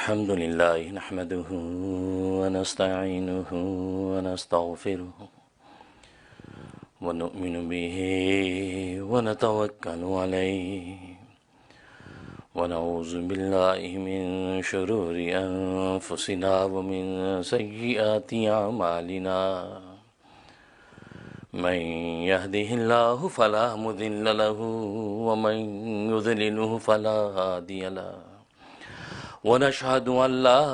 الحمد لله نحمده ونستعينه ونستغفره ونؤمن به ونتوكل عليه ونعوذ بالله من شرور أنفسنا ومن سيئات أعمالنا من يهده الله فلا مضل له ومن يضلله فلا هادي له ونشهد أن لا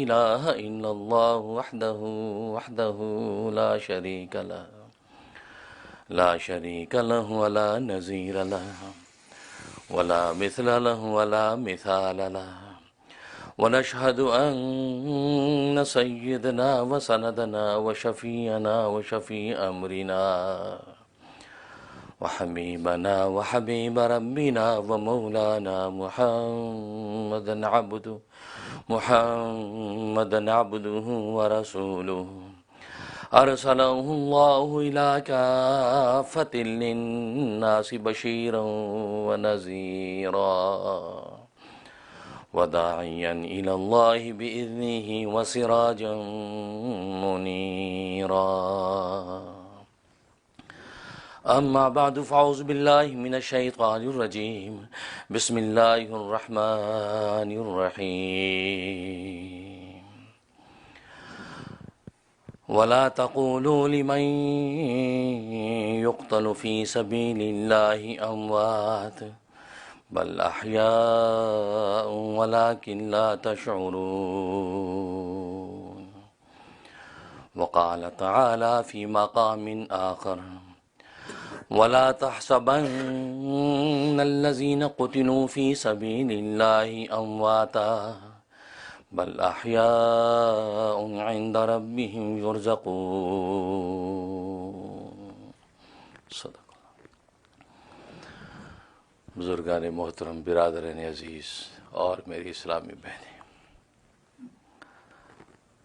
إله إلا الله وحده لا شريك له ولا نظير له ولا مثل له ولا مثال له ونشهد أن سيدنا وسندنا وشفيعنا وشفيع أمرنا وحبيبنا وحبيب ربنا ومولانا محمدا عبده ورسوله أرسله الله إلى كافة للناس بشيرا ونذيرا وداعيا إلى الله بإذنه وسراجا منيرا أما بعد فأعوذ بالله من الشيطان الرجيم بسم الله الرحمن الرحيم ولا تقولوا لمن يقتل في سبيل الله أموات بل أحياء ولكن لا تشعرون وقال تعالى في مقام آخر ولا تحسبن الذين قتلوا في سبيل الله أمواتا بل أحياء عند ربهم يرزقون صدق اللہ۔ بزرگان محترم، برادران عزیز اور میری اسلامی بہنیں،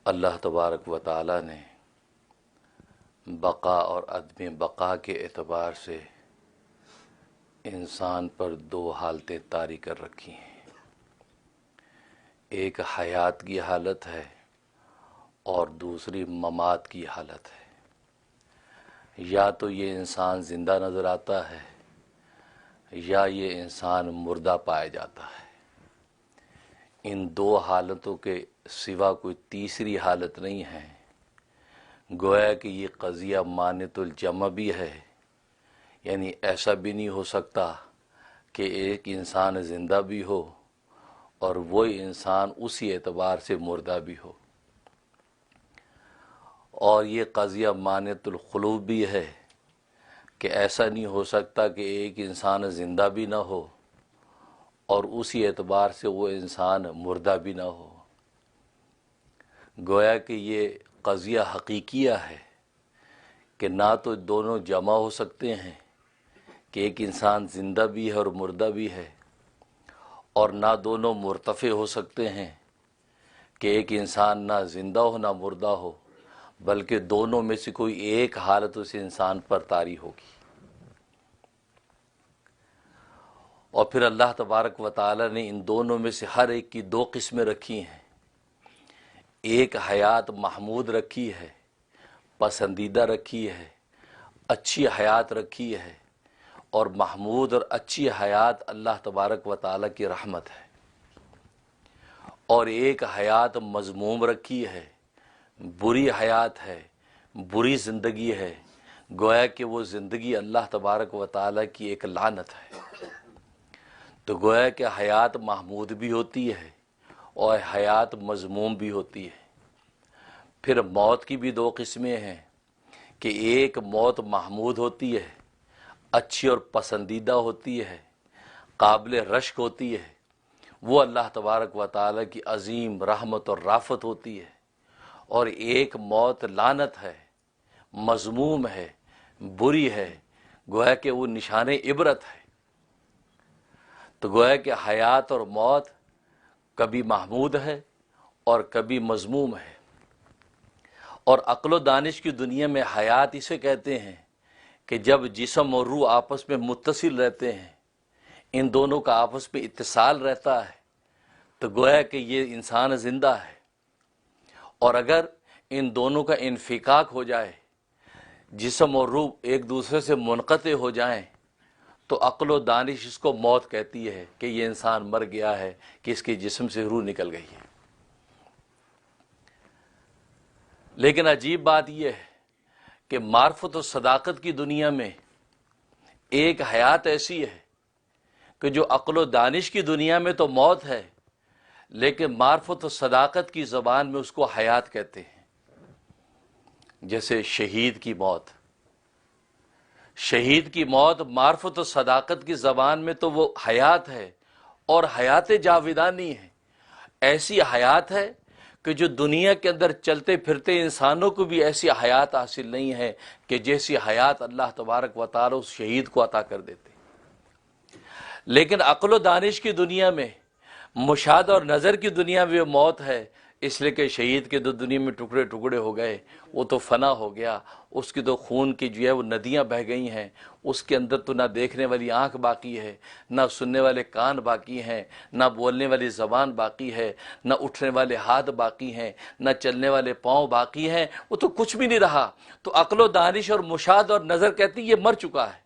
اللہ تبارک و تعالی نے بقا اور عدم بقا کے اعتبار سے انسان پر دو حالتیں طاری کر رکھی ہیں۔ ایک حیات کی حالت ہے اور دوسری ممات کی حالت ہے۔ یا تو یہ انسان زندہ نظر آتا ہے یا یہ انسان مردہ پایا جاتا ہے۔ ان دو حالتوں کے سوا کوئی تیسری حالت نہیں ہے۔ گویا کہ یہ قضیہ مانت الجمع بھی ہے، یعنی ایسا بھی نہیں ہو سکتا کہ ایک انسان زندہ بھی ہو اور وہی انسان اسی اعتبار سے مردہ بھی ہو، اور یہ قضیہ مانت القلوب بھی ہے کہ ایسا نہیں ہو سکتا کہ ایک انسان زندہ بھی نہ ہو اور اسی اعتبار سے وہ انسان مردہ بھی نہ ہو۔ گویا کہ یہ قضیہ حقیقیہ ہے کہ نہ تو دونوں جمع ہو سکتے ہیں کہ ایک انسان زندہ بھی ہے اور مردہ بھی ہے، اور نہ دونوں مرتفع ہو سکتے ہیں کہ ایک انسان نہ زندہ ہو نہ مردہ ہو، بلکہ دونوں میں سے کوئی ایک حالت اس انسان پر طاری ہوگی۔ اور پھر اللہ تبارک و تعالی نے ان دونوں میں سے ہر ایک کی دو قسمیں رکھی ہیں۔ ایک حیات محمود رکھی ہے، پسندیدہ رکھی ہے، اچھی حیات رکھی ہے، اور محمود اور اچھی حیات اللہ تبارک و تعالی کی رحمت ہے۔ اور ایک حیات مذموم رکھی ہے، بری حیات ہے، بری زندگی ہے، گویا کہ وہ زندگی اللہ تبارک و تعالی کی ایک لعنت ہے۔ تو گویا کہ حیات محمود بھی ہوتی ہے اور حیات مذموم بھی ہوتی ہے۔ پھر موت کی بھی دو قسمیں ہیں کہ ایک موت محمود ہوتی ہے، اچھی اور پسندیدہ ہوتی ہے، قابل رشک ہوتی ہے، وہ اللہ تبارک و تعالی کی عظیم رحمت اور رافت ہوتی ہے۔ اور ایک موت لعنت ہے، مذموم ہے، بری ہے، گویا کہ وہ نشان عبرت ہے۔ تو گویا کہ حیات اور موت کبھی محمود ہے اور کبھی مذموم ہے۔ اور عقل و دانش کی دنیا میں حیات اسے کہتے ہیں کہ جب جسم اور روح آپس میں متصل رہتے ہیں، ان دونوں کا آپس میں اتصال رہتا ہے، تو گویا کہ یہ انسان زندہ ہے، اور اگر ان دونوں کا انفکاک ہو جائے، جسم اور روح ایک دوسرے سے منقطع ہو جائیں، تو عقل و دانش اس کو موت کہتی ہے کہ یہ انسان مر گیا ہے، کہ اس کے جسم سے روح نکل گئی ہے۔ لیکن عجیب بات یہ ہے کہ معرفت و صداقت کی دنیا میں ایک حیات ایسی ہے کہ جو عقل و دانش کی دنیا میں تو موت ہے، لیکن معرفت و صداقت کی زبان میں اس کو حیات کہتے ہیں۔ جیسے شہید کی موت، شہید کی موت معرفت و صداقت کی زبان میں تو وہ حیات ہے، اور حیات جاویدانی ہے، ایسی حیات ہے کہ جو دنیا کے اندر چلتے پھرتے انسانوں کو بھی ایسی حیات حاصل نہیں ہے کہ جیسی حیات اللہ تبارک و تعالی اس شہید کو عطا کر دیتے۔ لیکن عقل و دانش کی دنیا میں، مشاہدہ اور نظر کی دنیا میں موت ہے، اس لیے کہ شہید کے دنیا میں ٹکڑے ٹکڑے ہو گئے، وہ تو فنا ہو گیا، اس کی تو خون کی جو ہے وہ ندیاں بہہ گئی ہیں، اس کے اندر تو نہ دیکھنے والی آنکھ باقی ہے، نہ سننے والے کان باقی ہیں، نہ بولنے والی زبان باقی ہے، نہ اٹھنے والے ہاتھ باقی ہیں، نہ چلنے والے پاؤں باقی ہیں، وہ تو کچھ بھی نہیں رہا۔ تو عقل و دانش اور مشاہدہ اور نظر کہتی یہ مر چکا ہے،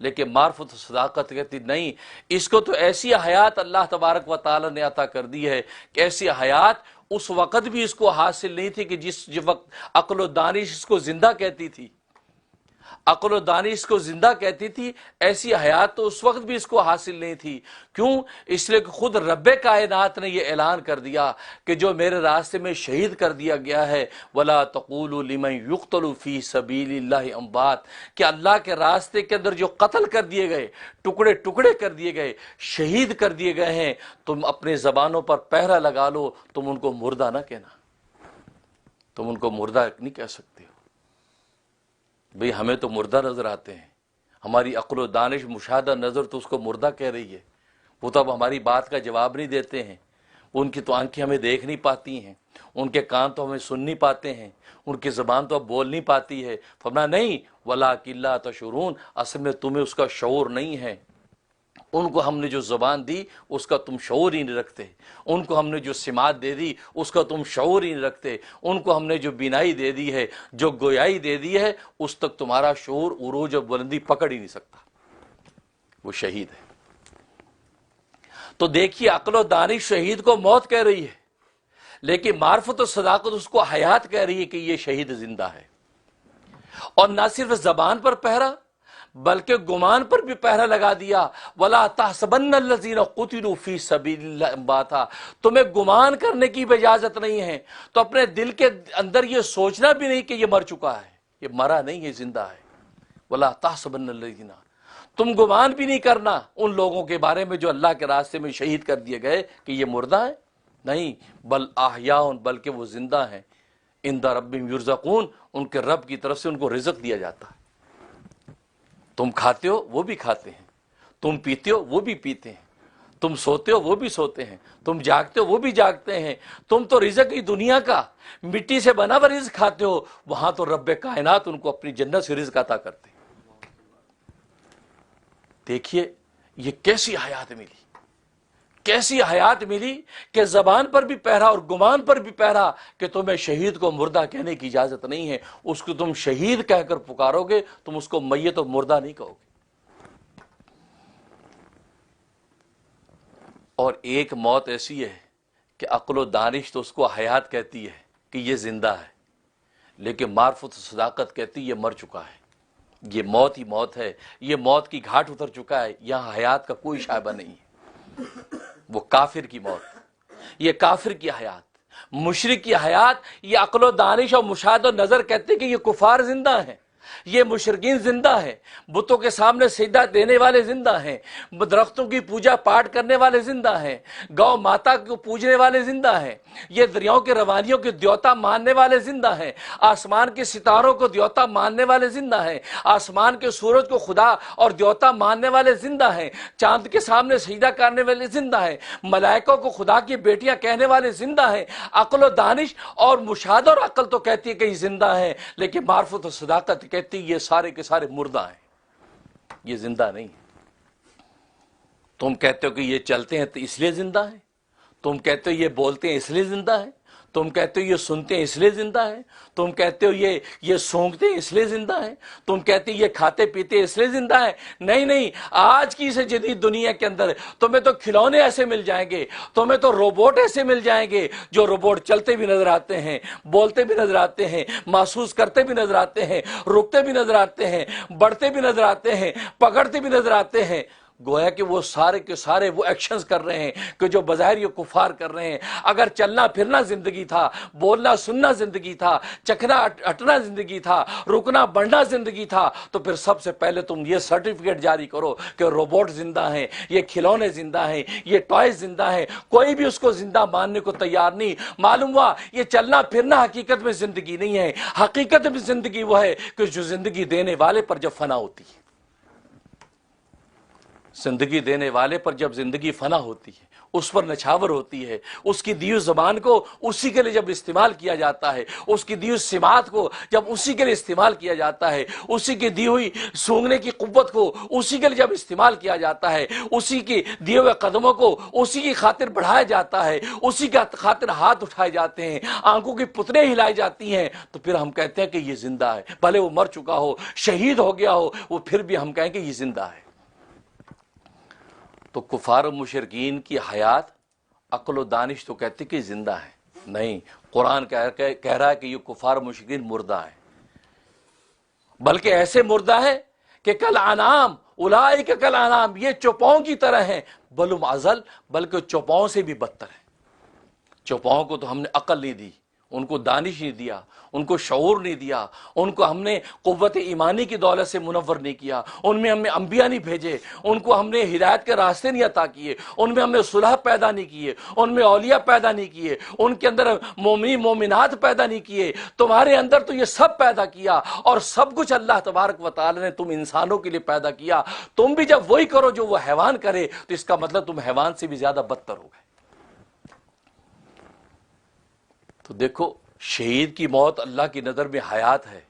لیکن معرفت و صداقت کہتی نہیں، اس کو تو ایسی حیات اللہ تبارک و تعالی نے عطا کر دی ہے کہ ایسی حیات اس وقت بھی اس کو حاصل نہیں تھی کہ جس وقت عقل و دانش اس کو زندہ کہتی تھی، عقل و دانش اس کو زندہ کہتی تھی، ایسی حیات تو اس وقت بھی اس کو حاصل نہیں تھی۔ کیوں؟ اس لیے کہ خود رب کائنات نے یہ اعلان کر دیا کہ جو میرے راستے میں شہید کر دیا گیا ہے، وَلَا تَقُولُوا لِمَنْ يُقْتَلُ فِي سَبِيلِ اللَّهِ أَمْوَاتٌ، کہ اللہ کے راستے کے اندر جو قتل کر دیے گئے، ٹکڑے ٹکڑے کر دیے گئے، شہید کر دیے گئے ہیں، تم اپنے زبانوں پر پہرا لگا لو، تم ان کو مردہ نہ کہنا، تم ان کو مردہ نہیں کہہ سکتے ہو۔ بھئی ہمیں تو مردہ نظر آتے ہیں، ہماری عقل و دانش مشاہدہ نظر تو اس کو مردہ کہہ رہی ہے، وہ تو اب ہماری بات کا جواب نہیں دیتے ہیں، ان کی تو آنکھیں ہمیں دیکھ نہیں پاتی ہیں، ان کے کان تو ہمیں سن نہیں پاتے ہیں، ان کی زبان تو اب بول نہیں پاتی ہے۔ فرمایا نہیں، وَلَٰكِن لَا تَشْعُرُونَ، اصل میں تمہیں اس کا شعور نہیں ہے، ان کو ہم نے جو زبان دی اس کا تم شعور ہی نہیں رکھتے، ان کو ہم نے جو سماعت دے دی اس کا تم شعور ہی نہیں رکھتے، ان کو ہم نے جو بینائی دے دی ہے، جو گویائی دے دی ہے، اس تک تمہارا شعور عروج و بلندی پکڑ ہی نہیں سکتا۔ وہ شہید ہے۔ تو دیکھیے عقل و دانش شہید کو موت کہہ رہی ہے، لیکن معرفت و صداقت اس کو حیات کہہ رہی ہے کہ یہ شہید زندہ ہے۔ اور نہ صرف زبان پر پہرا بلکہ گمان پر بھی پہرا لگا دیا، وَلَا تَحْسَبَنَّ الَّذِينَ قُتِلُوا فِي سَبِيلِ اللَّهِ أَمْوَاتًا، تمہیں گمان کرنے کی بھی اجازت نہیں ہے، تو اپنے دل کے اندر یہ سوچنا بھی نہیں کہ یہ مر چکا ہے، یہ مرا نہیں، یہ زندہ ہے۔ وَلَا تَحْسَبَنَّ الَّذِينَ، تم گمان بھی نہیں کرنا ان لوگوں کے بارے میں جو اللہ کے راستے میں شہید کر دیے گئے کہ یہ مردہ ہے، نہیں، بل احیاء، بلکہ وہ زندہ ہیں، عند ربہم یرزقون، ان کے رب کی طرف سے ان کو رزق دیا جاتا ہے۔ تم کھاتے ہو وہ بھی کھاتے ہیں، تم پیتے ہو وہ بھی پیتے ہیں، تم سوتے ہو وہ بھی سوتے ہیں، تم جاگتے ہو وہ بھی جاگتے ہیں، تم تو رزق ہی دنیا کا مٹی سے بنا ہوا رزق کھاتے ہو، وہاں تو رب کائنات ان کو اپنی جنت سے رزق عطا کرتے ہیں۔ دیکھیے یہ کیسی حیات ملی، کیسی حیات ملی کہ زبان پر بھی پہرا اور گمان پر بھی پہرا کہ تمہیں شہید کو مردہ کہنے کی اجازت نہیں ہے، اس کو تم شہید کہہ کر پکارو گے، تم اس کو میت و مردہ نہیں کہو گے۔ اور ایک موت ایسی ہے کہ عقل و دانش تو اس کو حیات کہتی ہے کہ یہ زندہ ہے، لیکن معرفت و صداقت کہتی یہ مر چکا ہے، یہ موت ہی موت ہے، یہ موت کی گھاٹ اتر چکا ہے، یہاں حیات کا کوئی شائبہ نہیں ہے۔ وہ کافر کی موت، یہ کافر کی حیات، مشرک کی حیات، یہ عقل و دانش اور مشاہدہ و نظر کہتے کہ یہ کفار زندہ ہیں، یہ مشرکین زندہ ہیں، بتوں کے سامنے سجدہ دینے والے زندہ ہیں، درختوں کی پوجا پاٹ کرنے والے زندہ ہیں، گو ماتا کو پوجنے والے زندہ ہیں، یہ دریاؤں کے روانیوں کے دیوتا ماننے والے زندہ ہیں، آسمان کے ستاروں کو دیوتا ماننے والے زندہ ہیں، آسمان کے سورج کو خدا اور دیوتا ماننے والے زندہ ہیں، چاند کے سامنے سجدہ کرنے والے زندہ ہیں، ملائکوں کو خدا کی بیٹیاں کہنے والے زندہ ہیں۔ عقل و دانش اور مشاہدہ اور عقل تو کہتی ہے کہ یہ زندہ ہیں، لیکن معرفت و صداقت کہتی یہ سارے کے سارے مردہ ہیں، یہ زندہ نہیں ہے۔ تم کہتے ہو کہ یہ چلتے ہیں تو اس لیے زندہ ہیں، تم کہتے ہو یہ بولتے ہیں اس لیے زندہ ہے، تم کہتے ہو یہ سنتے ہیں اس لیے زندہ ہے، تم کہتے ہو یہ سونگتے ہیں اس لیے زندہ ہے، تم کہتے ہو یہ کھاتے پیتے ہیں اس لیے زندہ ہے۔ نہیں نہیں، آج کی اس جدید دنیا کے اندر تمہیں تو کھلونے ایسے مل جائیں گے، تمہیں تو روبوٹ ایسے مل جائیں گے جو روبوٹ چلتے بھی نظر آتے ہیں، بولتے بھی نظر آتے ہیں، محسوس کرتے بھی نظر آتے ہیں، رکتے بھی نظر آتے ہیں، بڑھتے بھی نظر آتے ہیں، پکڑتے بھی نظر آتے ہیں۔ گویا کہ وہ سارے کے سارے وہ ایکشنز کر رہے ہیں کہ جو بظاہر یہ کفار کر رہے ہیں۔ اگر چلنا پھرنا زندگی تھا، بولنا سننا زندگی تھا، چکھنا اٹنا زندگی تھا، رکنا بڑھنا زندگی تھا، تو پھر سب سے پہلے تم یہ سرٹیفکیٹ جاری کرو کہ روبوٹ زندہ ہیں، یہ کھلونے زندہ ہیں، یہ ٹوائز زندہ ہیں۔ کوئی بھی اس کو زندہ ماننے کو تیار نہیں۔ معلوم ہوا یہ چلنا پھرنا حقیقت میں زندگی نہیں ہے۔ حقیقت میں زندگی وہ ہے کہ جو زندگی دینے والے پر جب فنا ہوتی ہے، زندگی دینے والے پر جب زندگی فنا ہوتی ہے، اس پر نچھاور ہوتی ہے، اس کی دی ہوئی زبان کو اسی کے لیے جب استعمال کیا جاتا ہے، اس کی دی ہوئی سماعت کو جب اسی کے لیے استعمال کیا جاتا ہے، اسی کی دی ہوئی سونگنے کی قوت کو اسی کے لیے جب استعمال کیا جاتا ہے، اسی کی دیے ہوئے قدموں کو اسی کی خاطر بڑھایا جاتا ہے، اسی کی خاطر ہاتھ اٹھائے جاتے ہیں، آنکھوں کی پتلیں ہلائی جاتی ہیں، تو پھر ہم کہتے ہیں کہ یہ زندہ ہے۔ بھلے وہ مر چکا ہو، شہید ہو گیا ہو، وہ پھر بھی ہم کہیں کہ یہ زندہ ہے۔ تو کفار و مشرکین کی حیات عقل و دانش تو کہتے کہ زندہ ہے، نہیں، قرآن کہہ رہا ہے کہ یہ کفار و مشرکین مردہ ہے، بلکہ ایسے مردہ ہے کہ کل انعام، اولئک کل انعام، یہ چوپاؤں کی طرح ہیں، بل هم اضل، بلکہ چوپاؤں سے بھی بدتر ہے۔ چوپاؤں کو تو ہم نے عقل نہیں دی، ان کو دانش نہیں دیا، ان کو شعور نہیں دیا، ان کو ہم نے قوت ایمانی کی دولت سے منور نہیں کیا، ان میں ہم نے انبیاء نہیں بھیجے، ان کو ہم نے ہدایت کے راستے نہیں عطا کیے، ان میں ہم نے صلح پیدا نہیں کیے، ان میں اولیاء پیدا نہیں کیے، ان کے اندر مومنین مومنات پیدا نہیں کیے۔ تمہارے اندر تو یہ سب پیدا کیا، اور سب کچھ اللہ تبارک و تعالی نے تم انسانوں کے لیے پیدا کیا۔ تم بھی جب وہی کرو جو وہ حیوان کرے، تو اس کا مطلب تم حیوان سے بھی زیادہ بدتر ہو گئے۔ تو دیکھو، شہید کی موت اللہ کی نظر میں حیات ہے،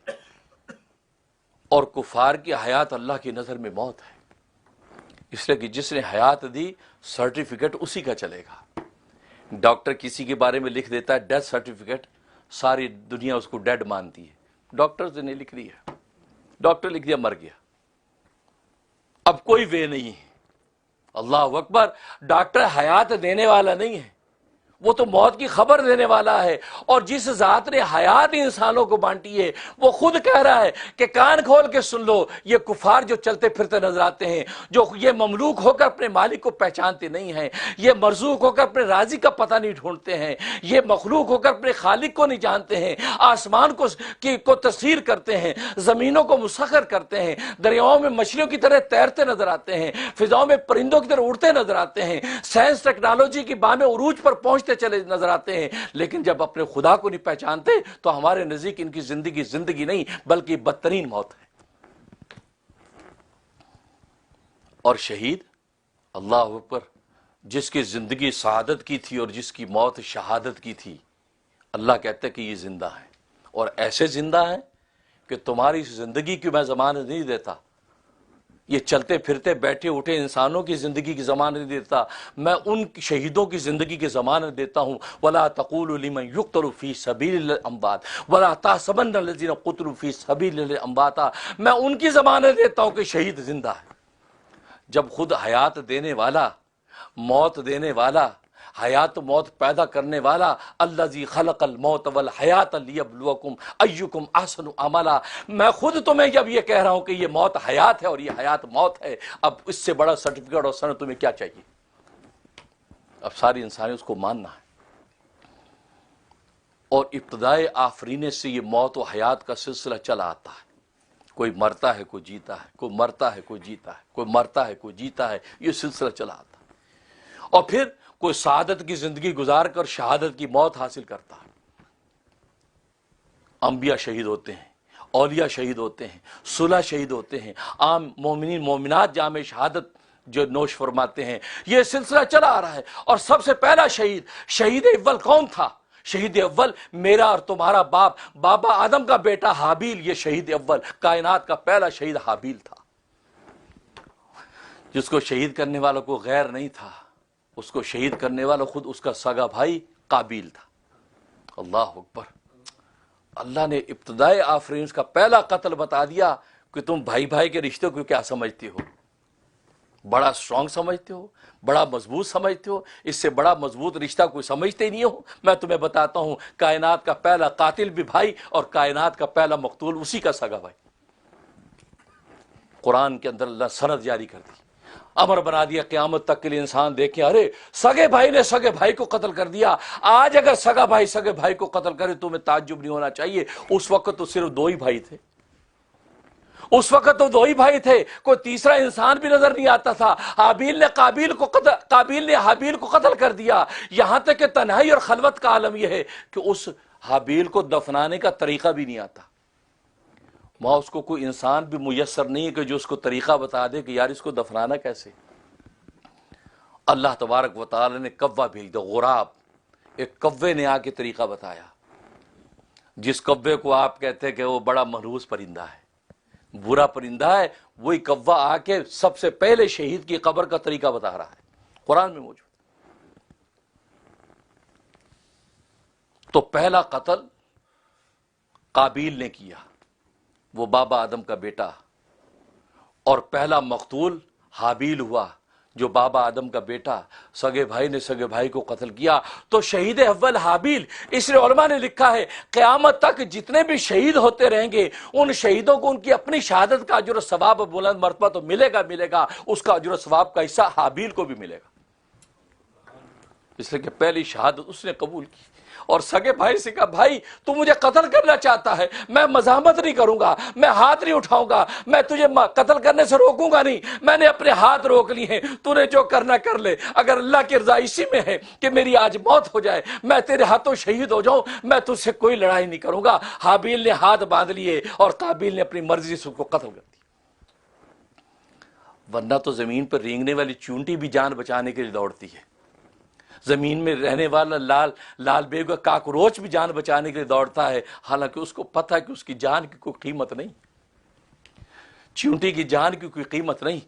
اور کفار کی حیات اللہ کی نظر میں موت ہے، اس لیے کہ جس نے حیات دی سرٹیفکیٹ اسی کا چلے گا۔ ڈاکٹر کسی کے بارے میں لکھ دیتا ہے ڈیتھ سرٹیفکیٹ، ساری دنیا اس کو ڈیڈ مانتی ہے، ڈاکٹر نے لکھ دیا، ڈاکٹر لکھ دیا مر گیا، اب کوئی وے نہیں ہے۔ اللہ اکبر، ڈاکٹر حیات دینے والا نہیں ہے، وہ تو موت کی خبر دینے والا ہے۔ اور جس ذات نے حیات انسانوں کو بانٹی ہے، وہ خود کہہ رہا ہے کہ کان کھول کے سن لو، یہ کفار جو چلتے پھرتے نظر آتے ہیں، جو یہ مملوک ہو کر اپنے مالک کو پہچانتے نہیں ہیں، یہ مرزوق ہو کر اپنے رازق کا پتہ نہیں ڈھونڈتے ہیں، یہ مخلوق ہو کر اپنے خالق کو نہیں جانتے ہیں، آسمان کو تسخیر کرتے ہیں، زمینوں کو مسخر کرتے ہیں، دریاؤں میں مچھلیوں کی طرح تیرتے نظر آتے ہیں، فضاؤں میں پرندوں کی طرح اڑتے نظر آتے ہیں، سائنس ٹیکنالوجی کی بام عروج پر پہنچتے چلے نظر آتے ہیں، لیکن جب اپنے خدا کو نہیں پہچانتے تو ہمارے نزدیک ان کی زندگی زندگی نہیں بلکہ بدترین موت ہے۔ اور شہید، اللہ اکبر، جس کی زندگی سعادت کی تھی اور جس کی موت شہادت کی تھی، اللہ کہتا ہے کہ یہ زندہ ہے، اور ایسے زندہ ہے کہ تمہاری زندگی کی میں ضمانت نہیں دیتا، یہ چلتے پھرتے بیٹھے اٹھے انسانوں کی زندگی کی ضمانت نہیں دیتا، میں ان شہیدوں کی زندگی کی ضمانت دیتا ہوں۔ وَلَا تَقُولُوا لِمَنْ يُقْتَلُ فِي سَبِيلِ اللَّهِ أَمْوَاتٌ وَلَا تَحْسَبَنَّ الَّذِينَ قُتِلُوا فِي سَبِيلِ اللَّهِ أَمْوَاتًا، میں ان کی ضمانت دیتا ہوں کہ شہید زندہ ہے۔ جب خود حیات دینے والا، موت دینے والا، حیات موت پیدا کرنے والا، الذی خلق الموت والحیات لیبلوکم ایکم احسن عملا، میں خود تمہیں جب یہ کہہ رہا ہوں کہ یہ موت حیات ہے اور یہ حیات موت ہے، اب اس سے بڑا سرٹیفکیٹ اور سند تمہیں کیا چاہیے؟ اب ساری انسانی اس کو ماننا ہے۔ اور ابتدائے آفرینے سے یہ موت و حیات کا سلسلہ چلا آتا ہے، کوئی مرتا ہے کوئی جیتا ہے، کوئی مرتا ہے کوئی جیتا ہے، کوئی مرتا ہے کوئی جیتا ہے، یہ سلسلہ چلا آتا ہے، اور پھر کوئی سعادت کی زندگی گزار کر شہادت کی موت حاصل کرتا ہے۔ انبیاء شہید ہوتے ہیں، اولیاء شہید ہوتے ہیں، صلح شہید ہوتے ہیں، عام مومنین مومنات جام شہادت جو نوش فرماتے ہیں، یہ سلسلہ چلا آ رہا ہے۔ اور سب سے پہلا شہید اول کون تھا؟ شہید اول میرا اور تمہارا بابا آدم کا بیٹا حابیل، یہ شہید اول، کائنات کا پہلا شہید حابیل تھا، جس کو شہید کرنے والوں کو غیر نہیں تھا، اس کو شہید کرنے والا خود اس کا سگا بھائی قابیل تھا۔ اللہ اکبر! اللہ نے ابتدائے آفرینس کا پہلا قتل بتا دیا کہ تم بھائی بھائی کے رشتے کو کیا سمجھتے ہو، بڑا سٹرونگ سمجھتے ہو، بڑا مضبوط سمجھتے ہو، اس سے بڑا مضبوط رشتہ کوئی سمجھتے نہیں ہو۔ میں تمہیں بتاتا ہوں، کائنات کا پہلا قاتل بھی بھائی اور کائنات کا پہلا مقتول اسی کا سگا بھائی۔ قرآن کے اندر اللہ سند جاری کر دی، امر بنا دیا قیامت تک کے لیے انسان دیکھیں، ارے سگے بھائی نے سگے بھائی کو قتل کر دیا۔ آج اگر سگا بھائی سگے بھائی کو قتل کرے تو تمہیں تعجب نہیں ہونا چاہیے، اس وقت تو صرف دو ہی بھائی تھے، اس وقت تو دو ہی بھائی تھے، کوئی تیسرا انسان بھی نظر نہیں آتا تھا۔ قابیل نے حابیل کو قتل کر دیا، یہاں تک کہ تنہائی اور خلوت کا عالم یہ ہے کہ اس حابیل کو دفنانے کا طریقہ بھی نہیں آتا۔ وہاں اس کو کوئی انسان بھی میسر نہیں ہے کہ جو اس کو طریقہ بتا دے کہ یار اس کو دفنانا کیسے۔ اللہ تبارک و تعالی نے کوا بھیج دیا، غراب، ایک کوے نے آ کے طریقہ بتایا، جس کوے کو آپ کہتے ہیں کہ وہ بڑا منحوس پرندہ ہے، برا پرندہ ہے، وہی کوا آ کے سب سے پہلے شہید کی قبر کا طریقہ بتا رہا ہے، قرآن میں موجود۔ تو پہلا قتل قابیل نے کیا، وہ بابا آدم کا بیٹا، اور پہلا مقتول حابیل ہوا جو بابا آدم کا بیٹا، سگے بھائی نے سگے بھائی کو قتل کیا۔ تو شہید اول حابیل، اس لیے علماء نے لکھا ہے قیامت تک جتنے بھی شہید ہوتے رہیں گے ان شہیدوں کو ان کی اپنی شہادت کا اجر و ثواب بلند مرتبہ تو ملے گا، اس کا اجر و ثواب کا حصہ حابیل کو بھی ملے گا، اس لیے کہ پہلی شہادت اس نے قبول کی۔ اور سگے بھائی سے کہا، بھائی تو مجھے قتل کرنا چاہتا ہے، میں مزاحمت نہیں کروں گا، میں ہاتھ نہیں اٹھاؤں گا، میں تجھے قتل کرنے سے روکوں گا نہیں، میں نے اپنے ہاتھ روک لیے ہیں، تو نے جو کرنا کر لے، اگر اللہ کی رضا اسی میں ہے کہ میری آج موت ہو جائے، میں تیرے ہاتھوں شہید ہو جاؤں، میں تجھ سے کوئی لڑائی نہیں کروں گا۔ حابیل نے ہاتھ باندھ لیے اور قابیل نے اپنی مرضی سے اس کو قتل کر دیا، ورنہ تو زمین پر رینگنے والی چونٹی بھی جان بچانے کے لیے دوڑتی ہے، زمین میں رہنے والا لال بیگ کا کاکروچ بھی جان بچانے کے لیے دوڑتا ہے، حالانکہ اس کو پتہ ہے کہ اس کی جان کی کوئی قیمت نہیں، چیونٹی کی جان کی کوئی قیمت نہیں،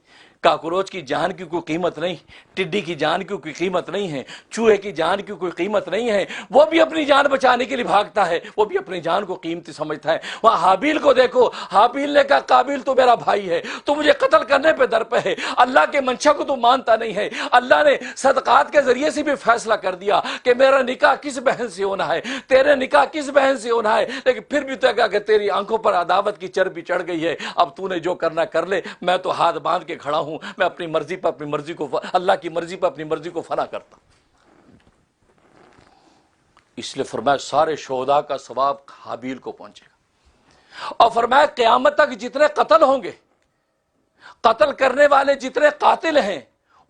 کاکروچ کی جان کی کوئی قیمت نہیں، ٹڈی کی جان کی کوئی قیمت نہیں ہے، چوہے کی جان کی کوئی قیمت نہیں ہے، وہ بھی اپنی جان بچانے کے لیے بھاگتا ہے، وہ بھی اپنی جان کو قیمتی سمجھتا ہے۔ وہاں حابیل کو دیکھو، حابیل نے کہا قابیل تو میرا بھائی ہے، تو مجھے قتل کرنے پہ در پہ ہے، اللہ کے منشا کو تو مانتا نہیں ہے، اللہ نے صدقات کے ذریعے سے بھی فیصلہ کر دیا کہ میرا نکاح کس بہن سے ہونا ہے، تیرے نکاح کس بہن سے ہونا ہے، لیکن پھر بھی تو کہا کہ تیری آنکھوں پر عداوت کی چربی چڑھ گئی ہے، اب تو نے جو کرنا کر لے، میں تو ہاتھ باندھ کے کھڑا ہوں، میں اپنی مرضی پر اپنی مرضی کو، اللہ کی مرضی پر اپنی مرضی کو فنا کرتا۔ اس لیے فرمایا سارے شہداء کا ثواب حابیل کو پہنچے گا، اور فرمایا قیامت تک جتنے قتل ہوں گے، قتل کرنے والے جتنے قاتل ہیں،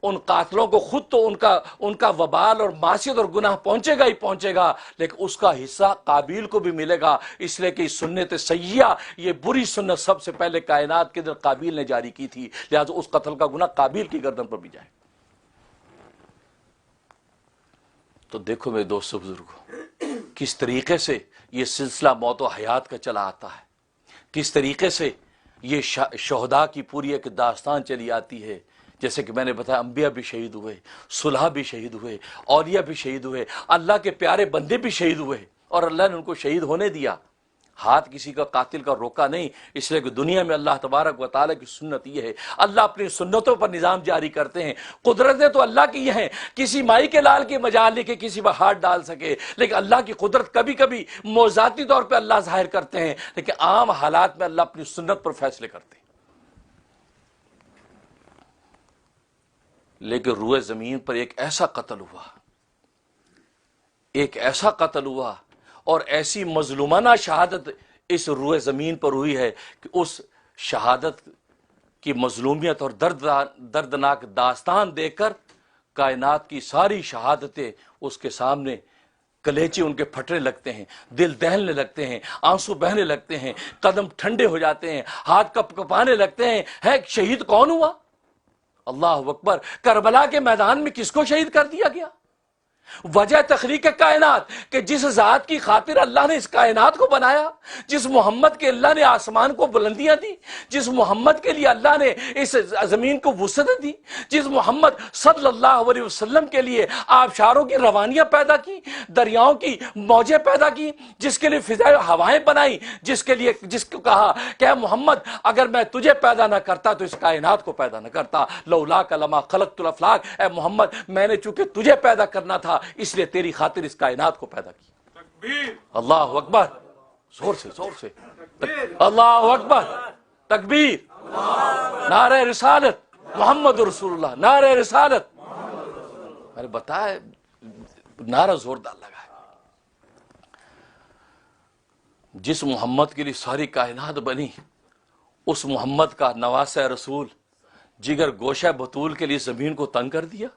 ان قاتلوں کو خود تو ان کا وبال اور معصیت اور گناہ پہنچے گا ہی پہنچے گا، لیکن اس کا حصہ قابیل کو بھی ملے گا، اس لیے کہ سنت سیئہ، یہ بری سنت سب سے پہلے کائنات کے اندر قابیل نے جاری کی تھی، لہذا اس قتل کا گناہ قابیل کی گردن پر بھی جائے۔ تو دیکھو میرے دوستو بزرگوں، کس طریقے سے یہ سلسلہ موت و حیات کا چلا آتا ہے، کس طریقے سے یہ شہداء کی پوری ایک داستان چلی آتی ہے۔ جیسے کہ میں نے بتایا انبیاء بھی شہید ہوئے، صلحاء بھی شہید ہوئے، اولیاء بھی شہید ہوئے، اللہ کے پیارے بندے بھی شہید ہوئے، اور اللہ نے ان کو شہید ہونے دیا، ہاتھ کسی کا قاتل کا روکا نہیں، اس لیے کہ دنیا میں اللہ تبارک و تعالیٰ کی سنت یہ ہے، اللہ اپنی سنتوں پر نظام جاری کرتے ہیں۔ قدرتیں تو اللہ کی یہ ہیں، کسی مائی کے لال کی مجال نہیں کہ کسی پر ہاتھ ڈال سکے، لیکن اللہ کی قدرت کبھی کبھی موضوعاتی طور پہ اللہ ظاہر کرتے ہیں، لیکن عام حالات میں اللہ اپنی سنت پر فیصلے کرتے ہیں۔ لیکن روئے زمین پر ایک ایسا قتل ہوا اور ایسی مظلومانہ شہادت اس روئے زمین پر ہوئی ہے کہ اس شہادت کی مظلومیت اور دردناک داستان دیکھ کر کائنات کی ساری شہادتیں اس کے سامنے کلیچے ان کے پھٹنے لگتے ہیں، دل دہلنے لگتے ہیں، آنسو بہنے لگتے ہیں، قدم ٹھنڈے ہو جاتے ہیں، ہاتھ کپ کپانے لگتے ہیں۔ ہے شہید کون ہوا؟ اللہ اکبر! کربلا کے میدان میں کس کو شہید کر دیا گیا؟ وجہ تخلیق کائنات کہ جس ذات کی خاطر اللہ نے اس کائنات کو بنایا، جس محمد کے اللہ نے آسمان کو بلندیاں دی، جس محمد کے لیے اللہ نے اس زمین کو وسعت دی، جس محمد صلی اللہ علیہ وسلم کے لیے آبشاروں کی روانیاں پیدا کی، دریاؤں کی موجیں پیدا کی، جس کے لیے فضائے ہوائیں بنائی، جس کو کہا کہ اے محمد اگر میں تجھے پیدا نہ کرتا تو اس کائنات کو پیدا نہ کرتا، لولاک لما خلقت الافلاک، اے محمد میں نے چونکہ تجھے پیدا کرنا تھا اس لیے تیری خاطر اس کائنات کو پیدا کیا۔ تکبیر، اللہ اکبر، زور سے اللہ اکبر، تکبیر، نعرہ رسالت محمد رسول اللہ، نعرہ رسالت۔ میں نے بتایا نعرہ زوردار لگا ہے۔ جس محمد کے لیے ساری کائنات بنی، اس محمد کا نواسہ رسول جگر گوشہ بطول کے لیے زمین کو تنگ کر دیا۔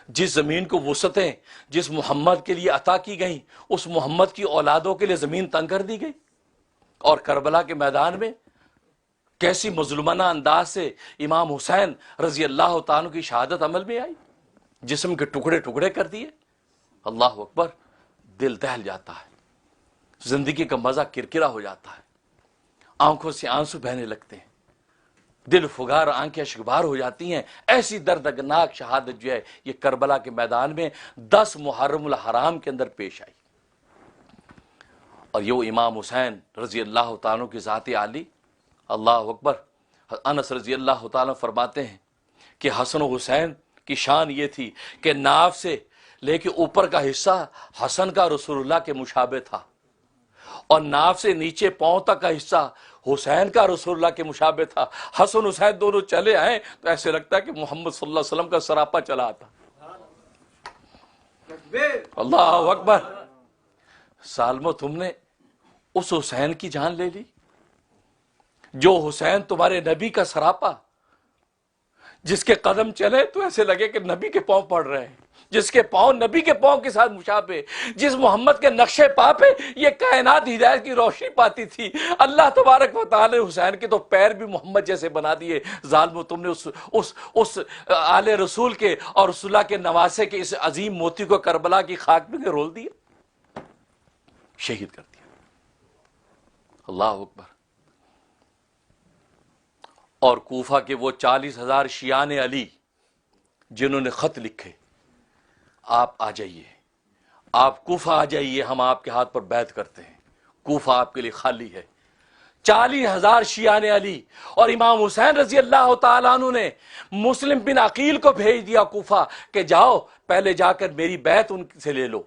جس زمین کو وسعتیں جس محمد کے لیے عطا کی گئیں، اس محمد کی اولادوں کے لیے زمین تنگ کر دی گئی۔ اور کربلا کے میدان میں کیسی مظلومانہ انداز سے امام حسین رضی اللہ تعالیٰ کی شہادت عمل میں آئی، جسم کے ٹکڑے ٹکڑے کر دیے۔ اللہ اکبر، دل دہل جاتا ہے، زندگی کا مزہ کرکرا ہو جاتا ہے، آنکھوں سے آنسو بہنے لگتے ہیں، دل فگار، آنکھیں اشکبار ہو جاتی ہیں۔ ایسی دردناک شہادت جو ہے یہ کربلا کے میدان میں 10 محرم الحرام کے اندر پیش آئی۔ اور یہ امام حسین رضی اللہ تعالیٰ کی ذات عالی، اللہ اکبر۔ انس رضی اللہ تعالیٰ فرماتے ہیں کہ حسن و حسین کی شان یہ تھی کہ ناف سے لے کے اوپر کا حصہ حسن کا رسول اللہ کے مشابہ تھا، اور ناف سے نیچے پاؤں تک کا حصہ حسین کا رسول اللہ کے مشابہ تھا۔ حسن حسین دونوں چلے آئے تو ایسے لگتا ہے کہ محمد صلی اللہ علیہ وسلم کا سراپا چلا آتا۔ اللہ اکبر۔ سالمو، تم نے اس حسین کی جان لے لی جو حسین تمہارے نبی کا سراپا، جس کے قدم چلے تو ایسے لگے کہ نبی کے پاؤں پڑ رہے ہیں، جس کے پاؤں نبی کے پاؤں کے ساتھ مشابہ، جس محمد کے نقشے پا پہ یہ کائنات ہدایت کی روشنی پاتی تھی۔ اللہ تبارک و تعالی حسین کے تو پیر بھی محمد جیسے بنا دیے۔ ظالمو، تم نے اس آل رسول کے اور رسول اللہ کے نواسے کے اس عظیم موتی کو کربلا کی خاک میں رول دیا، شہید کر دیا۔ اللہ اکبر۔ اور کوفہ کے وہ 40,000 شیعان علی جنہوں نے خط لکھے، آپ آ جائیے، آپ کوفہ آ جائیے، ہم آپ کے ہاتھ پر بیعت کرتے ہیں، کوفہ آپ کے لیے خالی ہے۔ 40,000 شیعان علی اور امام حسین رضی اللہ تعالیٰ عنہ نے مسلم بن عقیل کو بھیج دیا کوفہ کہ جاؤ پہلے جا کر میری بیعت ان سے لے لو،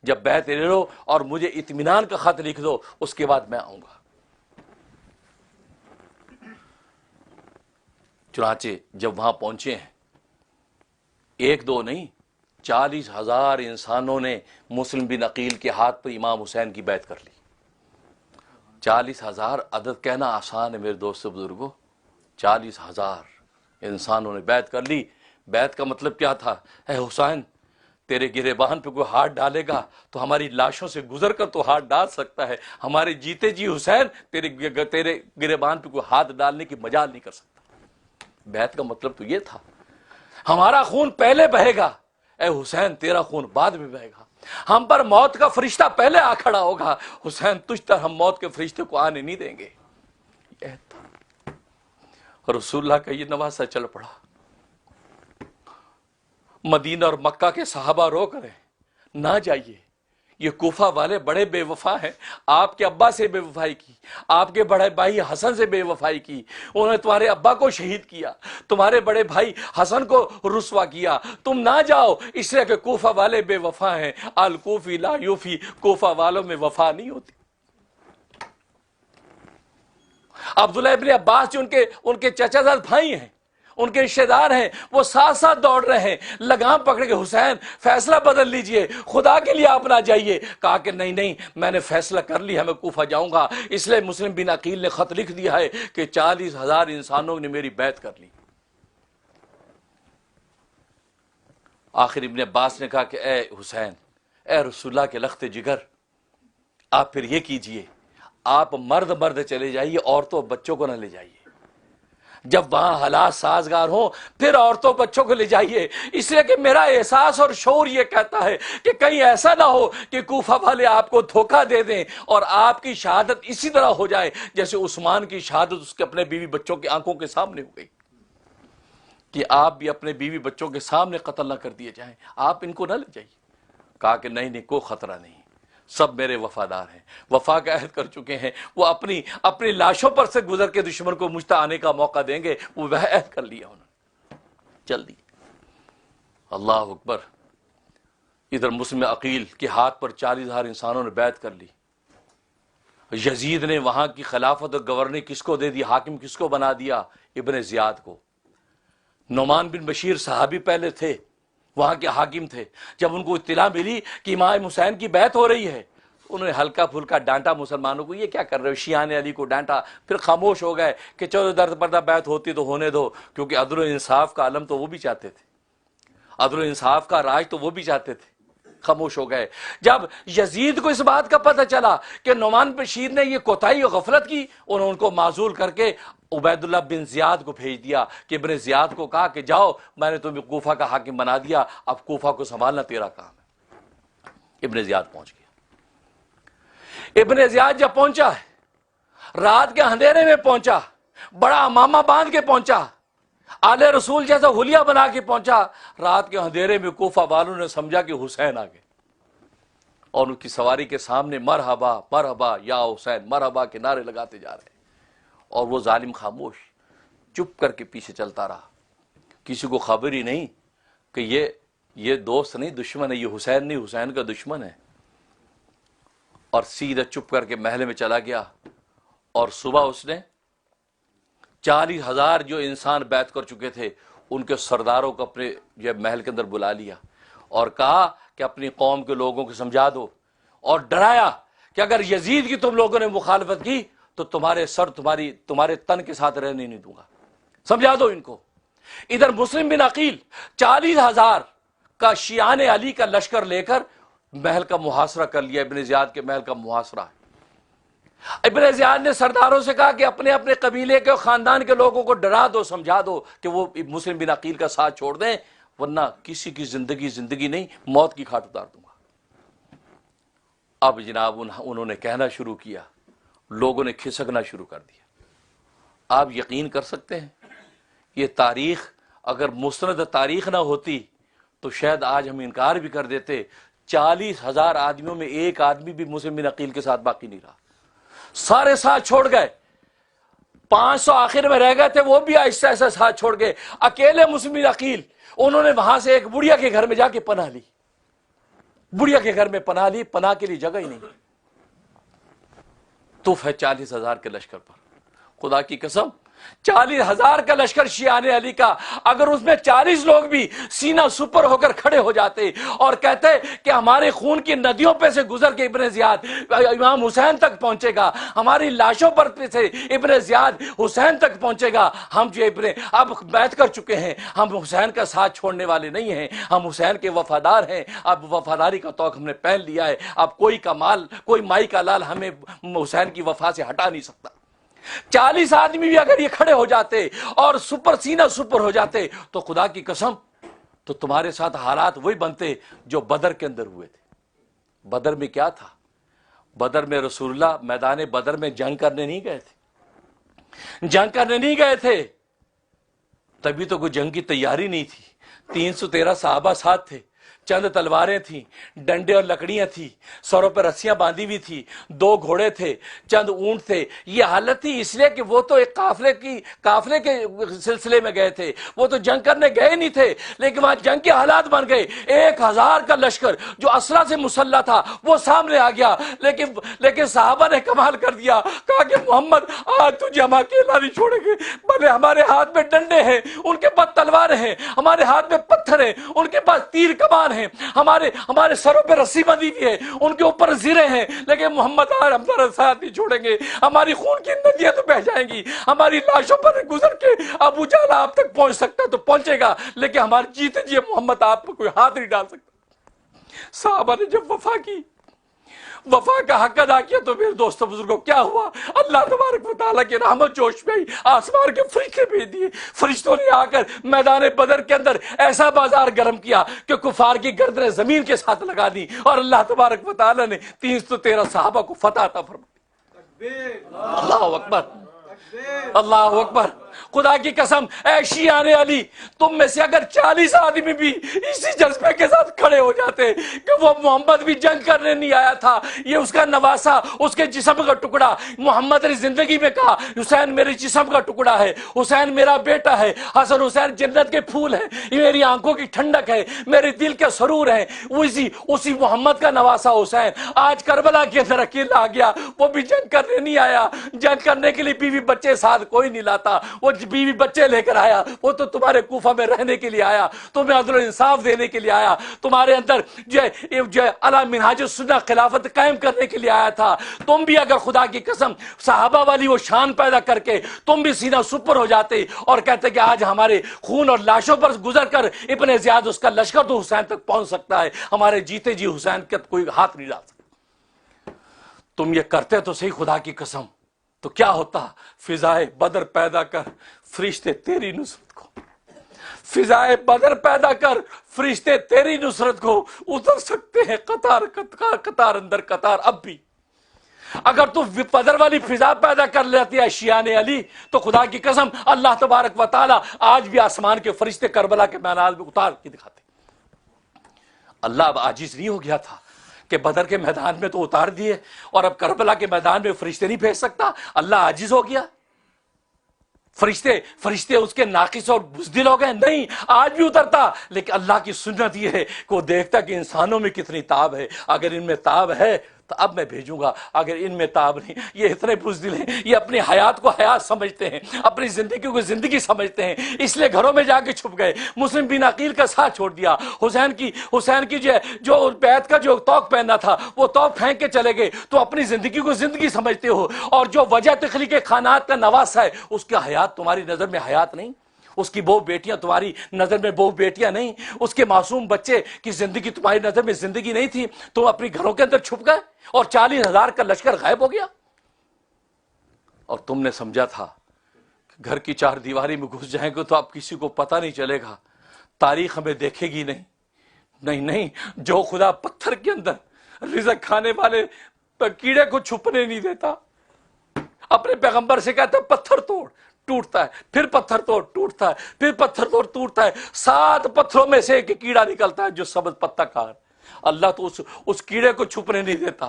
جب بیعت لے لو اور مجھے اطمینان کا خط لکھ دو، اس کے بعد میں آؤں گا۔ چنانچہ جب وہاں پہنچے ہیں، ایک دو نہیں، 40,000 انسانوں نے مسلم بن عقیل کے ہاتھ پر امام حسین کی بیعت کر لی۔ 40,000 عدد کہنا آسان ہے میرے دوستو بزرگوں، 40,000 انسانوں نے بیعت کر لی۔ بیعت کا مطلب کیا تھا؟ اے حسین، تیرے گریبان پہ کوئی ہاتھ ڈالے گا تو ہماری لاشوں سے گزر کر تو ہاتھ ڈال سکتا ہے، ہمارے جیتے جی حسین تیرے گریبان پہ کوئی ہاتھ ڈالنے کی مجال نہیں کر سکتا۔ بیعت کا مطلب تو یہ تھا، ہمارا خون پہلے بہے گا، اے حسین تیرا خون بعد میں بہے گا، ہم پر موت کا فرشتہ پہلے آ کھڑا ہوگا، حسین تجھ تک ہم موت کے فرشتے کو آنے نہیں دیں گے۔ یہ تھا رسول اللہ کا، یہ نواسہ چل پڑا۔ مدینہ اور مکہ کے صحابہ رو کرے، نہ جائیے، یہ کوفہ والے بڑے بے وفا ہیں، آپ کے ابا سے بے وفائی کی، آپ کے بڑے بھائی حسن سے بے وفائی کی، انہوں نے تمہارے ابا کو شہید کیا، تمہارے بڑے بھائی حسن کو رسوا کیا، تم نہ جاؤ اس لیے کہ کوفہ والے بے وفا ہیں۔ الکوفی لا یوفی، کوفہ والوں میں وفا نہیں ہوتی۔ عبداللہ ابن عباس جو ان کے چچا زاد بھائی ہیں، ان کے رشتہ دار ہیں، وہ ساتھ ساتھ دوڑ رہے ہیں، لگام پکڑ کے حسین فیصلہ بدل لیجئے، خدا کے لیے آپ نہ جائیے۔ کہا کہ نہیں، میں نے فیصلہ کر لیا، میں کوفہ جاؤں گا۔ اس لیے مسلم بن عقیل نے خط لکھ دیا ہے کہ 40,000 انسانوں نے میری بیعت کر لی۔ آخر ابن عباس نے کہا کہ اے حسین، اے رسول اللہ کے لخت جگر، آپ پھر یہ کیجئے، آپ مرد چلے جائیے، عورتوں بچوں کو نہ لے جائیے۔ جب وہاں حالات سازگار ہوں پھر عورتوں بچوں کو لے جائیے، اس لیے کہ میرا احساس اور شعور یہ کہتا ہے کہ کہیں ایسا نہ ہو کہ کوفہ والے آپ کو دھوکہ دے دیں اور آپ کی شہادت اسی طرح ہو جائے جیسے عثمان کی شہادت اس کے اپنے بیوی بچوں کی آنکھوں کے سامنے ہو گئی، کہ آپ بھی اپنے بیوی بچوں کے سامنے قتل نہ کر دیے جائیں، آپ ان کو نہ لے جائیے۔ کہا کہ نہیں کوئی خطرہ نہیں، سب میرے وفادار ہیں، وفا کا عہد کر چکے ہیں، وہ اپنی لاشوں پر سے گزر کے دشمن کو مجھ تک آنے کا موقع دیں گے، وہ عہد کر لیا انہوں نے، چل دی۔ اللہ اکبر۔ ادھر مسلم عقیل کے ہاتھ پر 40,000 انسانوں نے بیعت کر لی۔ یزید نے وہاں کی خلافت اور گورنر کس کو دے دی، حاکم کس کو بنا دیا؟ ابن زیاد کو۔ نعمان بن بشیر صحابی پہلے تھے، وہاں کے حاکم تھے، جب ان کو اطلاع ملی کہ امام حسین کی بیعت ہو رہی ہے، انہوں نے ہلکا پھلکا ڈانٹا مسلمانوں کو، یہ کیا کر رہے ہو، شیعان علی کو ڈانٹا، پھر خاموش ہو گئے کہ چلو درد پردہ بیعت ہوتی تو ہونے دو، کیونکہ عدل و انصاف کا علم تو وہ بھی چاہتے تھے، عدل و انصاف کا راج تو وہ بھی چاہتے تھے، خاموش ہو گئے۔ جب یزید کو اس بات کا پتہ چلا کہ نعمان بشیر نے یہ کوتاہی اور غفلت کی، انہوں نے ان کو معزول کر کے عبید اللہ بن زیاد کو بھیج دیا، کہ ابن زیاد کو کہا کہ جاؤ، میں نے تمہیں کوفہ کا حاکم بنا دیا، اب کوفہ کو سنبھالنا تیرا کام ہے۔ ابن زیاد پہنچ گیا۔ ابن زیاد جب پہنچا، رات کے اندھیرے میں پہنچا، بڑا امامہ باندھ کے پہنچا، آل رسول جیسا حلیہ بنا کے پہنچا، رات کے اندھیرے میں کوفہ والوں نے سمجھا کہ حسین آ گئے، اور ان کی سواری کے سامنے مرحبا مرحبا یا حسین مرحبا کے نعرے لگاتے جا رہے ہیں، اور وہ ظالم خاموش چپ کر کے پیچھے چلتا رہا، کسی کو خبر ہی نہیں کہ یہ دوست نہیں دشمن ہے، یہ حسین نہیں حسین کا دشمن ہے، اور سیدھا چپ کر کے محل میں چلا گیا۔ اور صبح اس نے 40,000 جو انسان بیعت کر چکے تھے ان کے سرداروں کو اپنے محل کے اندر بلا لیا اور کہا کہ اپنی قوم کے لوگوں کو سمجھا دو، اور ڈرایا کہ اگر یزید کی تم لوگوں نے مخالفت کی تو تمہارے سر تمہارے تن کے ساتھ رہنے نہیں دوں گا، سمجھا دو ان کو۔ ادھر مسلم بن عقیل 40,000 کا شیعان علی کا لشکر لے کر محل کا محاصرہ کر لیا، ابن زیاد کے محل کا محاصرہ۔ ابن زیاد نے سرداروں سے کہا کہ اپنے اپنے قبیلے کے خاندان کے لوگوں کو ڈرا دو، سمجھا دو کہ وہ مسلم بن عقیل کا ساتھ چھوڑ دیں، ورنہ کسی کی زندگی نہیں، موت کی کھاٹ اتار دوں گا۔ اب جناب انہوں نے کہنا شروع کیا، لوگوں نے کھسکنا شروع کر دیا۔ آپ یقین کر سکتے ہیں یہ تاریخ اگر مستند تاریخ نہ ہوتی تو شاید آج ہم انکار بھی کر دیتے۔ 40,000 آدمیوں میں ایک آدمی بھی مسلم بن عقیل کے ساتھ باقی نہیں رہا، سارے ساتھ چھوڑ گئے۔ 500 آخر میں رہ گئے تھے، وہ بھی آہستہ آہستہ ساتھ چھوڑ گئے۔ اکیلے مسلم بن عقیل انہوں نے وہاں سے ایک بڑھیا کے گھر میں جا کے پناہ لی، بڑھیا کے گھر میں پناہ لی، پناہ کے لیے جگہ ہی نہیں۔ توف ہے 40,000 کے لشکر پر، خدا کی قسم 40,000 کا لشکر شیعان علی کا، اگر اس میں 40 لوگ بھی سینہ سپر ہو کر کھڑے ہو جاتے اور کہتے کہ ہمارے خون کی ندیوں پہ سے گزر کے ابن زیاد امام حسین تک پہنچے گا، ہماری لاشوں پر سے ابن زیاد حسین تک پہنچے گا، ہم جو اب بیعت کر چکے ہیں، ہم حسین کا ساتھ چھوڑنے والے نہیں ہیں، ہم حسین کے وفادار ہیں، اب وفاداری کا توق ہم نے پہن لیا ہے، اب کوئی مائی کا لال ہمیں حسین کی وفا سے ہٹا نہیں سکتا۔ 40 آدمی بھی اگر یہ کھڑے ہو جاتے اور سینہ سپر ہو جاتے تو خدا کی قسم تو تمہارے ساتھ حالات وہی بنتے جو بدر کے اندر ہوئے تھے۔ بدر میں کیا تھا؟ بدر میں رسول اللہ میدان بدر میں جنگ کرنے نہیں گئے تھے، تبھی تو کوئی جنگ کی تیاری نہیں تھی۔ 313 صحابہ ساتھ تھے، چند تلواریں تھیں، ڈنڈے اور لکڑیاں تھیں، سروں پر رسیاں باندھی ہوئی تھی، 2 گھوڑے تھے، چند اونٹ تھے۔ یہ حالت تھی اس لیے کہ وہ تو ایک قافلے کے سلسلے میں گئے تھے، وہ تو جنگ کرنے گئے نہیں تھے، لیکن وہاں جنگ کے حالات بن گئے۔ 1,000 کا لشکر جو اسلحہ سے مسلح تھا وہ سامنے آ گیا، لیکن صحابہ نے کمال کر دیا، کہا کہ محمد آج تجھے ہم اکیلا نہیں چھوڑیں گے، بھلے ہمارے ہاتھ میں ڈنڈے ہیں، ان کے پاس تلواریں ہیں، ہمارے ہاتھ میں پتھر ہیں، ان کے پاس تیر کمان ہیں، ہمارے سروں پہ رسی بندھی ہوئی ہے، ان کے اوپر زرے ہیں، لیکن محمد آج ہم تیرا ساتھ نہیں چھوڑیں گے، ہماری خون کی ندیاں تو بہہ جائیں گی، ہماری لاشوں پر گزر کے ابو جہل آپ تک پہنچ سکتا تو پہنچے گا، لیکن ہمارے جیتے جی محمد آپ پر کوئی ہاتھ نہیں ڈال سکتا۔ صحابہ نے جب وفا کی وفا کا حق ادا کیا تو میرے دوستوں بزرگوں کیا ہوا؟ اللہ تبارک و تعالیٰ کی رحمت جوش میں آئی، آسمان کے فرشتے بھیج دیے، فرشتوں نے آ کر میدان بدر کے اندر ایسا بازار گرم کیا کہ کفار کی گردنیں زمین کے ساتھ لگا دی، اور اللہ تبارک و تعالیٰ نے 313 صحابہ کو فتح عطا فرمائی۔ اللہ اکبر، اللہ اکبر۔ خدا کی قسم اے شیعان علی، تم میں سے اگر 40 آدمی بھی اسی جذبے کے ساتھ کھڑے ہو جاتے کہ وہ محمد بھی جنگ کرنے نہیں آیا تھا، یہ اس کا نواسا، اس کے جسم کا ٹکڑا، محمد نے زندگی میں کہا حسین میرے جسم کا ٹکڑا ہے، حسین میرا بیٹا ہے، حسن حسین جنت کے پھول ہیں، یہ میری آنکھوں کی ٹھنڈک ہے، میرے دل کے سرور ہیں، اسی محمد کا نواسا حسین آج کربلا کے اندر اکیلا آ گیا، وہ بھی جنگ کرنے نہیں آیا۔ جنگ کرنے کے لیے بیوی بچے ساتھ کوئی نہیں لاتا، وہ بیوی بچے لے کر آیا، وہ تو تمہارے کوفہ میں رہنے کے لیے آیا، تمہیں عدل و انصاف دینے کے لیے آیا، تمہارے اندر جو علی منہاج السنہ خلافت قائم کرنے کے لیے آیا تھا۔ تم بھی اگر خدا کی قسم صحابہ والی وہ شان پیدا کر کے تم بھی سینہ سپر ہو جاتے اور کہتے کہ آج ہمارے خون اور لاشوں پر گزر کر ابن زیاد اس کا لشکر تو حسین تک پہنچ سکتا ہے، ہمارے جیتے جی حسین کا کوئی ہاتھ نہیں ڈال سکتا، تم یہ کرتے تو صحیح خدا کی قسم، تو کیا ہوتا؟ فضائے بدر پیدا کر فرشتے تیری نصرت کو، فضائے بدر پیدا کر فرشتے تیری نصرت کو اتر سکتے ہیں قطار اندر قطار۔ اب بھی اگر تو بدر والی فضا پیدا کر لیتی ہے شیعان علی، تو خدا کی قسم اللہ تبارک و تعالی آج بھی آسمان کے فرشتے کربلا کے میدان میں اتار کے دکھاتے۔ اللہ اب عاجز نہیں ہو گیا تھا کہ بدر کے میدان میں تو اتار دیے اور اب کربلا کے میدان میں فرشتے نہیں بھیج سکتا؟ اللہ عاجز ہو گیا؟ فرشتے اس کے ناقص اور بزدل ہو گئے؟ نہیں، آج بھی اترتا، لیکن اللہ کی سنت یہ ہے کہ وہ دیکھتا کہ انسانوں میں کتنی تاب ہے، اگر ان میں تاب ہے تو اب میں بھیجوں گا، اگر ان میں تاب نہیں، یہ اتنے بزدل ہیں، یہ اپنی حیات کو حیات سمجھتے ہیں، اپنی زندگی کو زندگی سمجھتے ہیں، اس لیے گھروں میں جا کے چھپ گئے، مسلم بن عقیل کا ساتھ چھوڑ دیا، حسین کی جو بیعت کا جو توق پہننا تھا وہ توق پھینک کے چلے گئے، تو اپنی زندگی کو زندگی سمجھتے ہو، اور جو وجہ تخلیق خانات کا نواسا ہے اس کا حیات تمہاری نظر میں حیات نہیں، اس کی بہو بیٹیاں تمہاری نظر میں بہو بیٹیاں نہیں، اس کے معصوم بچے کی زندگی تمہاری نظر میں زندگی نہیں تھی، تم اپنی گھروں کے اندر چھپ گئے اور 40,000 کا لشکر غائب ہو گیا، اور تم نے سمجھا تھا کہ گھر کی 4 دیواری میں گھس جائیں گے تو اب کسی کو پتہ نہیں چلے گا، تاریخ ہمیں دیکھے گی نہیں، جو خدا پتھر کے اندر رزق کھانے والے کیڑے کو چھپنے نہیں دیتا، اپنے پیغمبر سے کہتا ہے پتھر توڑ، ٹوٹتا ہے، پھر پتھر توڑ، ٹوٹتا ہے، پھر پتھر توڑ، ٹوٹتا ہے، 7 پتھروں میں سے ایک کیڑا نکلتا ہے جو سبز پتہ کار۔ اللہ تو اس کیڑے کو چھپنے نہیں دیتا۔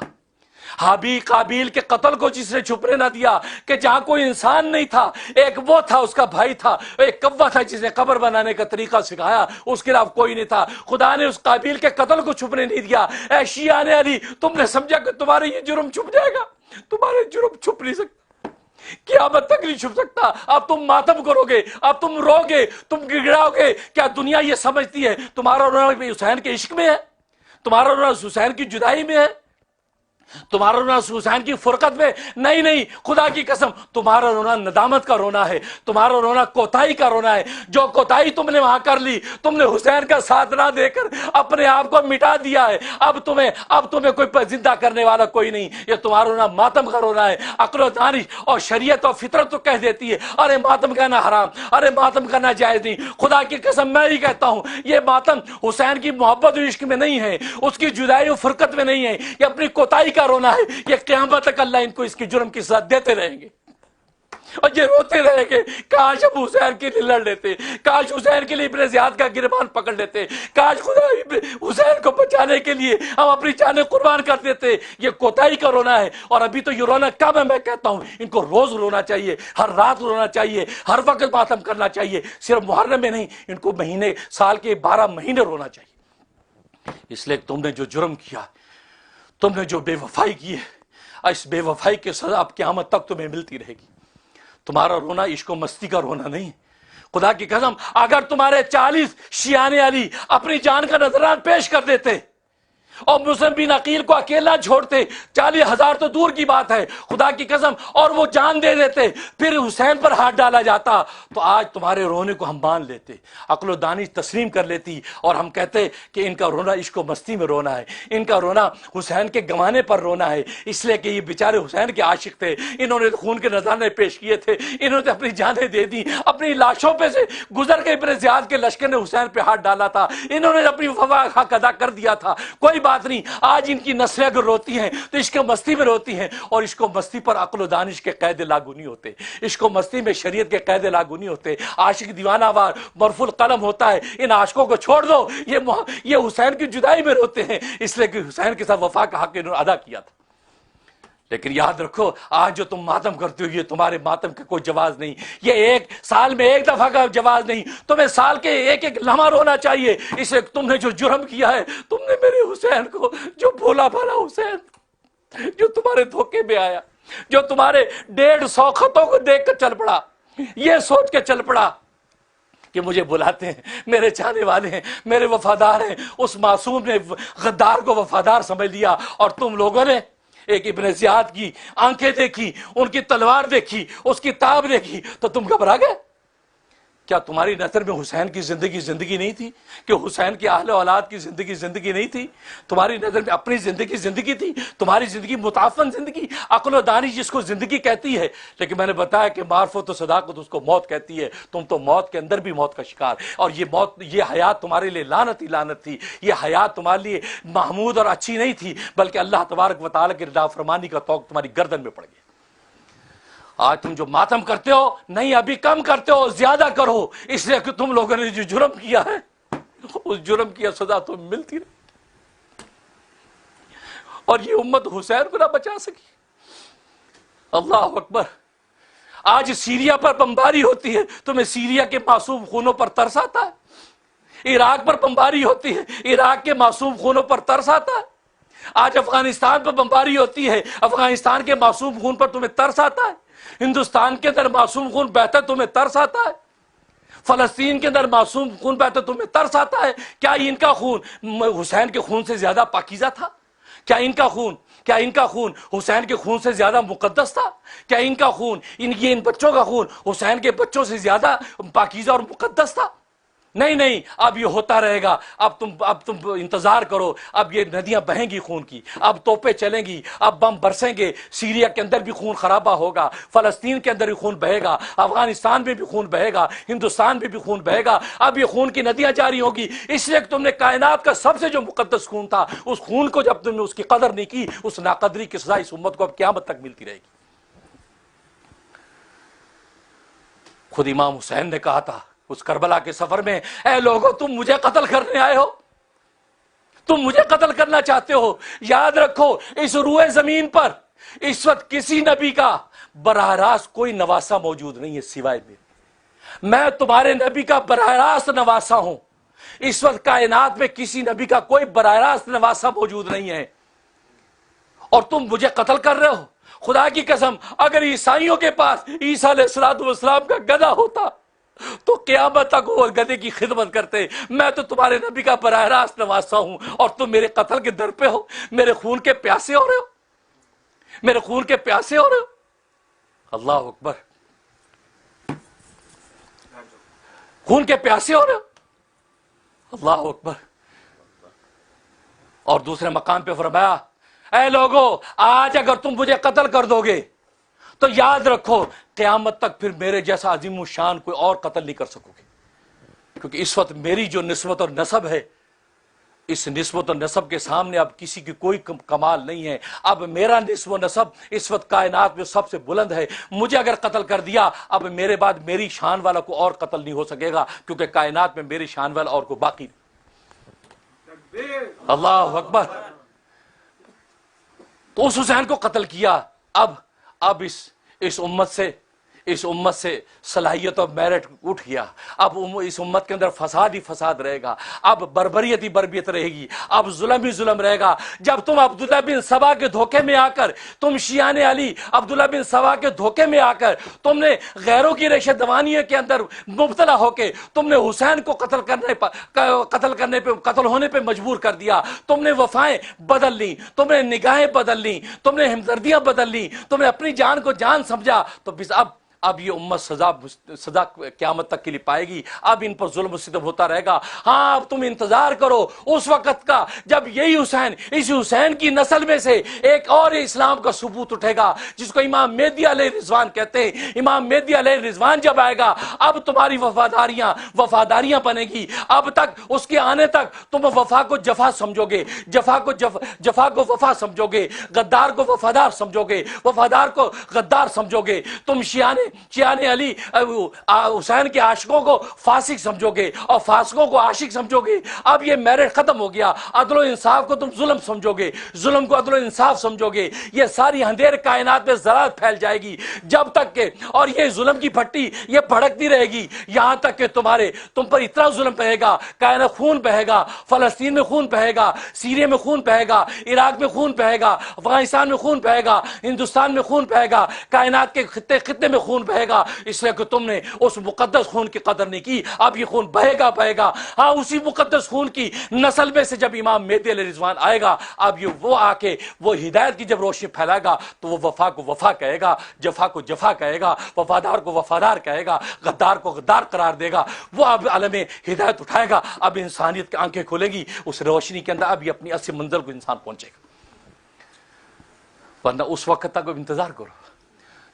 حابیل قابیل کے قتل کو جس نے چھپنے نہ دیا، کہ جہاں کوئی انسان نہیں تھا، ایک وہ تھا، اس کا بھائی تھا، ایک کوا تھا جس نے قبر بنانے کا طریقہ سکھایا، اس کے علاوہ کوئی نہیں تھا، خدا نے اس قابیل کے قتل کو چھپنے نہیں دیا۔ اے شیعان علی، تم نے سمجھا کہ تمہارے یہ جرم چھپ جائے گا؟ تمہارے جرم چھپ نہیں سکتا، قیامت تک نہیں چھپ سکتا۔ اب تم ماتم کرو گے، اب تم رو گے، تم گڑگڑاؤ گے، کیا دنیا یہ سمجھتی ہے تمہارا رونا حسین کے عشق میں ہے، تمہارا رونا حسین کی جدائی میں ہے، تمہارا رونا حسین کی فرقت میں نہیں، خدا کی قسم تمہارا رونا ندامت کا رونا ہے، تمہارا رونا کوتاہی کا رونا ہے، جو کوتاہی تم نے وہاں کر لی، تم نے حسین کا ساتھ نہ دے کر اپنے آپ کو مٹا دیا ہے، اب تمہیں کوئی زندہ کرنے والا کوئی نہیں، یہ تمہارا رونا ماتم کا رونا ہے۔ عقل و دانش اور شریعت اور فطرت تو کہہ دیتی ہے ارے ماتم کرنا حرام، ارے ماتم کرنا جائز نہیں، خدا کی قسم میں ہی کہتا ہوں یہ ماتم حسین کی محبت و عشق میں نہیں ہے، اس کی جدائی و فرقت میں نہیں ہے، یہ اپنی کوتاہی کا رونا ہے، یہ قیامت تک اللہ ان کو اس کی جرم کی سزا دیتے رہیں گے اور یہ روتے رہیں گے، کاش اب حسین کے لیے لڑ لیتے، کاش حسین کے لیے ابن زیاد کا گریبان پکڑ لیتے، کاش خدا حسین کو بچانے کے لیے ہم اپنی جانیں قربان کر دیتے۔ یہ کوتاہی کا رونا ہے، اور ابھی تو یہ رونا کم ہے، میں کہتا ہوں ان کو روز رونا چاہیے، ہر رات رونا چاہیے، ہر وقت ماتم کرنا چاہیے، صرف محرم میں نہیں، ان کو سال کے 12 مہینے رونا چاہیے، اس لیے تم نے جو جرم کیا، تم نے جو بے وفائی کی ہے، اس بے وفائی کی سزا اب قیامت تک تمہیں ملتی رہے گی۔ تمہارا رونا عشق و مستی کا رونا نہیں، خدا کی قسم اگر تمہارے 40 شیعان علی اپنی جان کا نذرانہ پیش کر دیتے اور مسلم بن عقیل کو اکیلا چھوڑتے، 40,000 تو دور کی بات ہے خدا کی قسم، اور وہ جان دے دیتے، پھر حسین پر ہاتھ ڈالا جاتا تو آج تمہارے رونے کو ہم مان لیتے، عقل و دانش تسلیم کر لیتی، اور ہم کہتے کہ ان کا رونا عشق و مستی میں رونا ہے، ان کا رونا حسین کے گنوانے پر رونا ہے، اس لیے کہ یہ بیچارے حسین کے عاشق تھے، انہوں نے خون کے نذرانے پیش کیے تھے، انہوں نے اپنی جانیں دے دی، اپنی لاشوں پہ سے گزر کے ابن زیاد کے لشکر نے حسین پہ ہاتھ ڈالا تھا، انہوں نے اپنی وفا کا حق ادا کر دیا تھا، کوئی بات نہیں۔ آج ان کی نسلیں اگر روتی ہیں تو عشق و مستی میں روتی ہیں، اور عشق و مستی پر عقل و دانش کے قید لاگو نہیں ہوتے، عشق و مستی میں شریعت کے قید لاگو نہیں ہوتے، عاشق دیوانہ وار مرفوع القلم ہوتا ہے، ان عاشقوں کو چھوڑ دو، یہ حسین کی جدائی میں روتے ہیں، اس لیے کہ حسین کے ساتھ وفا کا حق انہوں نے ادا کیا تھا۔ لیکن یاد رکھو آج جو تم ماتم کرتے ہو یہ تمہارے ماتم کا کوئی جواز نہیں، یہ ایک سال میں ایک دفعہ کا جواز نہیں، تمہیں سال کے ایک ایک لمحہ رونا چاہیے، اس لیے تم نے جو جرم کیا ہے، تم نے میرے حسین کو، جو بھولا بھالا حسین جو تمہارے دھوکے میں آیا، جو تمہارے 150 خطوں کو دیکھ کر چل پڑا، یہ سوچ کے چل پڑا کہ مجھے بلاتے ہیں، میرے چاہنے والے ہیں، میرے وفادار ہیں، اس معصوم نے غدار کو وفادار سمجھ لیا، اور تم لوگوں نے ایک ابن زیاد کی آنکھیں دیکھی، ان کی تلوار دیکھی، اس کی تاب دیکھی تو تم گھبرا گئے۔ کیا تمہاری نظر میں حسین کی زندگی نہیں تھی؟ کہ حسین کی اہل اولاد کی زندگی نہیں تھی؟ تمہاری نظر میں اپنی زندگی تھی، تمہاری زندگی متعفن زندگی، عقل و دانش جس کو زندگی کہتی ہے، لیکن میں نے بتایا کہ معرفت و صداقت اس کو موت کہتی ہے، تم تو موت کے اندر بھی موت کا شکار، اور یہ موت، یہ حیات تمہارے لیے لعنت تھی، یہ حیات تمہارے لیے محمود اور اچھی نہیں تھی، بلکہ اللہ تبارک و تعالیٰ کی نافرمانی کا طوق تمہاری گردن میں پڑ گیا۔ آج تم جو ماتم کرتے ہو، نہیں ابھی کم کرتے ہو، زیادہ کرو، اس لیے کہ تم لوگوں نے جو جرم کیا ہے اس جرم کی سزا تمہیں ملتی رہی، اور یہ امت حسین کو نہ بچا سکی۔ اللہ اکبر۔ آج سیریا پر بمباری ہوتی ہے، تمہیں سیریا کے معصوم خونوں پر ترس آتا ہے، عراق پر بمباری ہوتی ہے، عراق کے معصوم خونوں پر ترس آتا ہے، آج افغانستان پر بمباری ہوتی ہے، افغانستان کے معصوم خون پر تمہیں ترس آتا ہے، ہندوستان کے اندر معصوم خون بہتا ہے تمہیں ترس آتا ہے، فلسطین کے اندر معصوم خون بہتا ہے تمہیں ترس آتا ہے۔ کیا ان کا خون حسین کے خون سے زیادہ پاکیزہ تھا؟ کیا ان کا خون حسین کے خون سے زیادہ مقدس تھا؟ کیا ان کا خون، ان بچوں کا خون حسین کے بچوں سے زیادہ پاکیزہ اور مقدس تھا؟ نہیں، اب یہ ہوتا رہے گا، اب تم انتظار کرو، اب یہ ندیاں بہیں گی خون کی، اب توپیں چلیں گی، اب بم برسیں گے، سیریا کے اندر بھی خون خرابہ ہوگا، فلسطین کے اندر بھی خون بہے گا، افغانستان میں بھی خون بہے گا، ہندوستان میں بھی خون بہے گا، اب یہ خون کی ندیاں جاری ہوگی، اس لیے کہ تم نے کائنات کا سب سے جو مقدس خون تھا، اس خون کو جب تم نے اس کی قدر نہیں کی، اس ناقدری کی سزا اس امت کو اب قیامت تک ملتی رہے گی۔ خود امام حسین نے کہا تھا اس کربلا کے سفر میں، اے لوگو تم مجھے قتل کرنے آئے ہو، تم مجھے قتل کرنا چاہتے ہو، یاد رکھو اس روئے زمین پر اس وقت کسی نبی کا براہ راست کوئی نواسا موجود نہیں ہے سوائے میں تمہارے نبی کا براہ راست نواسا ہوں، اس وقت کائنات میں کسی نبی کا کوئی براہ راست نواسا موجود نہیں ہے، اور تم مجھے قتل کر رہے ہو۔ خدا کی قسم اگر عیسائیوں کے پاس عیسیٰ علیہ السلام کا گدھا ہوتا تو قیامت تک وہ گدھے کی خدمت کرتے، میں تو تمہارے نبی کا براہ راست نواسا ہوں، اور تم میرے قتل کے در پہ ہو، میرے خون کے پیاسے ہو رہے ہو، میرے خون کے پیاسے ہو رہے ہو۔ اللہ اکبر، خون کے پیاسے ہو رہے ہو، اللہ اکبر۔ اور دوسرے مقام پہ فرمایا، اے لوگو آج اگر تم مجھے قتل کر دو گے تو یاد رکھو قیامت تک پھر میرے جیسا عظیم الشان کوئی اور قتل نہیں کر سکو گے، کیونکہ اس وقت میری جو نسبت اور نسب ہے، اس نسبت اور نسب کے سامنے اب کسی کی کوئی کمال نہیں ہے، اب میرا نسب و نسب اس وقت کائنات میں سب سے بلند ہے، مجھے اگر قتل کر دیا اب میرے بعد میری شان والا کو اور قتل نہیں ہو سکے گا، کیونکہ کائنات میں میری شان والا اور کو باقی نہیں۔ اللہ اکبر۔ تو اس حسین کو قتل کیا، اب اس امت سے اس امت سے صلاحیت اور میرٹ اٹھ گیا. اب اس امت کے اندر فساد ہی فساد رہے گا, اب بربریت ہی بربریت رہے گی, اب ظلم ہی ظلم رہے گا. جب تم عبداللہ بن سبا کے دھوکے میں آ کر, تم شیعان علی عبداللہ بن سبا کے دھوکے میں آ کر تم نے غیروں کی ریشہ دوانی کے اندر مبتلا ہو کے تم نے حسین کو قتل ہونے پہ مجبور کر دیا, تم نے وفائیں بدل لی, تم نے نگاہیں بدل لی, تم نے ہمدردیاں بدل لی, تم نے اپنی جان کو جان سمجھا, تو بس اب یہ امت سزا قیامت تک کے لیے پائے گی. اب ان پر ظلم و ستم ہوتا رہے گا. ہاں اب تم انتظار کرو اس وقت کا جب یہی حسین, اس حسین کی نسل میں سے ایک اور اسلام کا ثبوت اٹھے گا جس کو امام مہدی علیہ رضوان کہتے ہیں. امام مہدی علیہ رضوان جب آئے گا اب تمہاری وفاداریاں بنے گی. اب تک اس کے آنے تک تم وفا کو جفا سمجھو گے, جفا کو وفا سمجھو گے, غدار کو وفادار سمجھو گے, وفادار کو غدار سمجھو گے. تم شیعان علی حسین کے عاشقوں کو فاسق سمجھو گے اور فاسقوں کو عاشق سمجھو گے. اب یہ میرٹ ختم ہو گیا. عدل و انصاف کو تم ظلم سمجھو گے, ظلم کو عدل و انصاف سمجھو گے. یہ ساری اندھیر کائنات میں ذرات پھیل جائے گی جب تک کہ, اور یہ ظلم کی پھٹی یہ بھڑکتی رہے گی یہاں تک کہ تم پر اتنا ظلم بہے گا, کائنات خون بہے گا, فلسطین میں خون بہے گا, سیریا میں خون بہے گا, عراق میں خون بہے گا, افغانستان میں خون بہے گا, ہندوستان میں خون بہے گا, کائنات کے خطے میں خون بہے گا, اس لیے کہ تم نے اس مقدس خون کی قدر نہیں کی. اب یہ خون بہے گا. ہاں اسی مقدس خون کی نسل میں سے جب امام مہدی علیہ رضوان آئے گا, اب یہ وہ آ کے وہ ہدایت کی جب روشنی پھیلائے گا تو وہ وفا کو وفا کہے گا, جفا کو جفا کہے گا, وفادار کو وفادار کہے گا, غدار کو غدار قرار دے گا. وہ اب عالم ہدایت اٹھائے گا. اب انسانیت کی آنکھیں کھلے گی اس روشنی کے اندر. اب یہ اپنی اصلی منزل کو انسان پہنچے گا. ورنہ اس وقت تک انتظار کرو.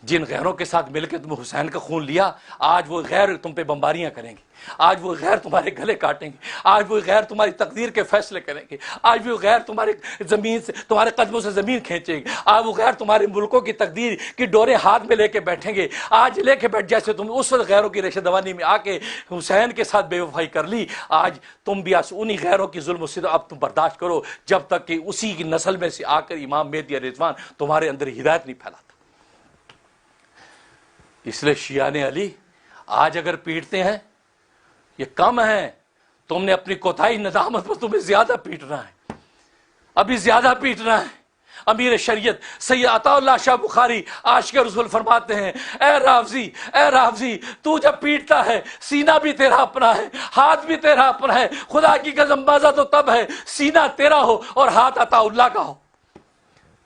جن غیروں کے ساتھ مل کے تم حسین کا خون لیا, آج وہ غیر تم پہ بمباریاں کریں گے, آج وہ غیر تمہارے گلے کاٹیں گے, آج وہ غیر تمہاری تقدیر کے فیصلے کریں گے, آج وہ غیر تمہارے قدموں سے زمین کھینچیں گے, آج وہ غیر تمہارے ملکوں کی تقدیر کی ڈوریں ہاتھ میں لے کے بیٹھیں گے. آج لے کے بیٹھ جیسے تم اس وقت غیروں کی ریشہ دوانی میں آ کے حسین کے ساتھ بے وفائی کر لی, آج تم بھی انہی غیروں کی ظلم و ستم اب تم برداشت کرو جب تک کہ اسی کی نسل میں سے آ کر امام مہدی علیہ رضوان تمہارے اندر ہدایت نہیں پھیلاتا. اس لیے شیعان علی آج اگر پیٹتے ہیں یہ کم ہے, تم نے اپنی کوتاہی ندامت پر تمہیں زیادہ پیٹنا ہے, ابھی زیادہ پیٹنا ہے. امیر شریعت سید عطا اللہ شاہ بخاری عاشق رسول فرماتے ہیں, اے رافضی تو جب پیٹتا ہے سینہ بھی تیرا اپنا ہے, ہاتھ بھی تیرا اپنا ہے. خدا کی قسم مزہ تو تب ہے سینہ تیرا ہو اور ہاتھ عطا اللہ کا ہو,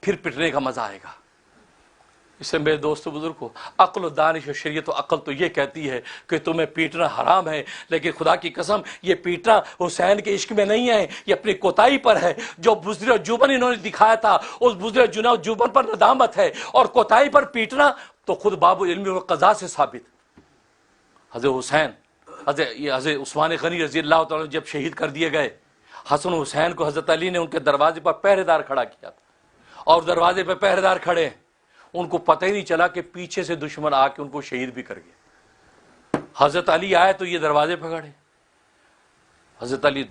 پھر پٹنے کا مزہ آئے گا. اس سے میرے دوست و بزرگ کو عقل و دانش و شریعت و عقل تو یہ کہتی ہے کہ تمہیں پیٹنا حرام ہے, لیکن خدا کی قسم یہ پیٹنا حسین کے عشق میں نہیں ہے, یہ اپنی کوتاہی پر ہے. جو بزدل و جوبن انہوں نے دکھایا تھا اس بزدل و جوبن پر ندامت ہے, اور کوتاہی پر پیٹنا تو خود باب علم و قضا سے ثابت. حضرت حسین حضرت عثمان غنی رضی اللہ تعالیٰ جب شہید کر دیے گئے, حسن و حسین کو حضرت علی نے ان کے دروازے پر پہرے دار کھڑا کیا تھا, اور دروازے پہ پہرے دار کھڑے ہیں, ان کو پتہ ہی نہیں چلا کہ پیچھے سے دشمن آ کے ان کو شہید بھی کر گیا. حضرت علی آئے تو یہ دروازے پہ کھڑے. حضرت علی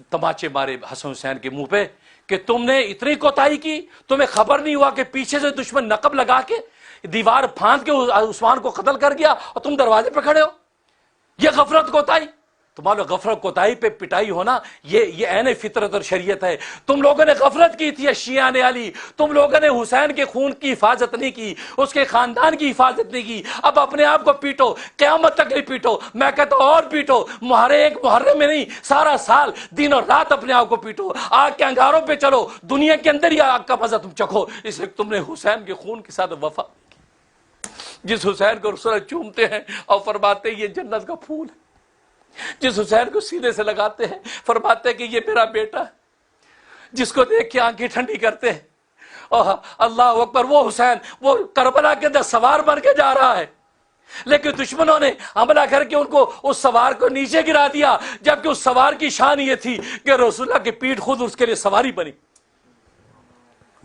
تماچے مارے حسن حسین کے منہ پہ کہ تم نے اتنی کوتاہی کی, تمہیں خبر نہیں ہوا کہ پیچھے سے دشمن نقب لگا کے دیوار پھاند کے عثمان کو قتل کر گیا اور تم دروازے پہ کھڑے ہو. یہ غفلت کوتاہی, تمہارا غفلت کوتاہی پہ پٹائی ہونا یہ عین فطرت اور شریعت ہے. تم لوگوں نے غفلت کی تھی شیعان علی, تم لوگوں نے حسین کے خون کی حفاظت نہیں کی, اس کے خاندان کی حفاظت نہیں کی. اب اپنے آپ کو پیٹو, قیامت تک نہیں پیٹو, میں کہتا ہوں اور پیٹو. ایک محرم میں نہیں, سارا سال دن اور رات اپنے آپ کو پیٹو. آگ کے انگاروں پہ چلو, دنیا کے اندر ہی آگ کا مزہ تم چکھو. اس لیے تم نے حسین کے خون کے ساتھ وفا, جس حسین کو رسول چومتے ہیں اور فرماتے ہیں یہ جنت کا پھول ہے, جس حسین کو سینے سے لگاتے ہیں فرماتے ہیں کہ یہ میرا بیٹا ہے, جس کو دیکھ کے آنکھیں ٹھنڈی کرتے ہیں, اور اللہ اکبر, وہ حسین وہ کربلا کے اندر سوار بن کے جا رہا ہے, لیکن دشمنوں نے حملہ کر کے ان کو اس سوار کو نیچے گرا دیا, جبکہ اس سوار کی شان یہ تھی کہ رسول اللہ کی پیٹھ خود اس کے لیے سواری بنی.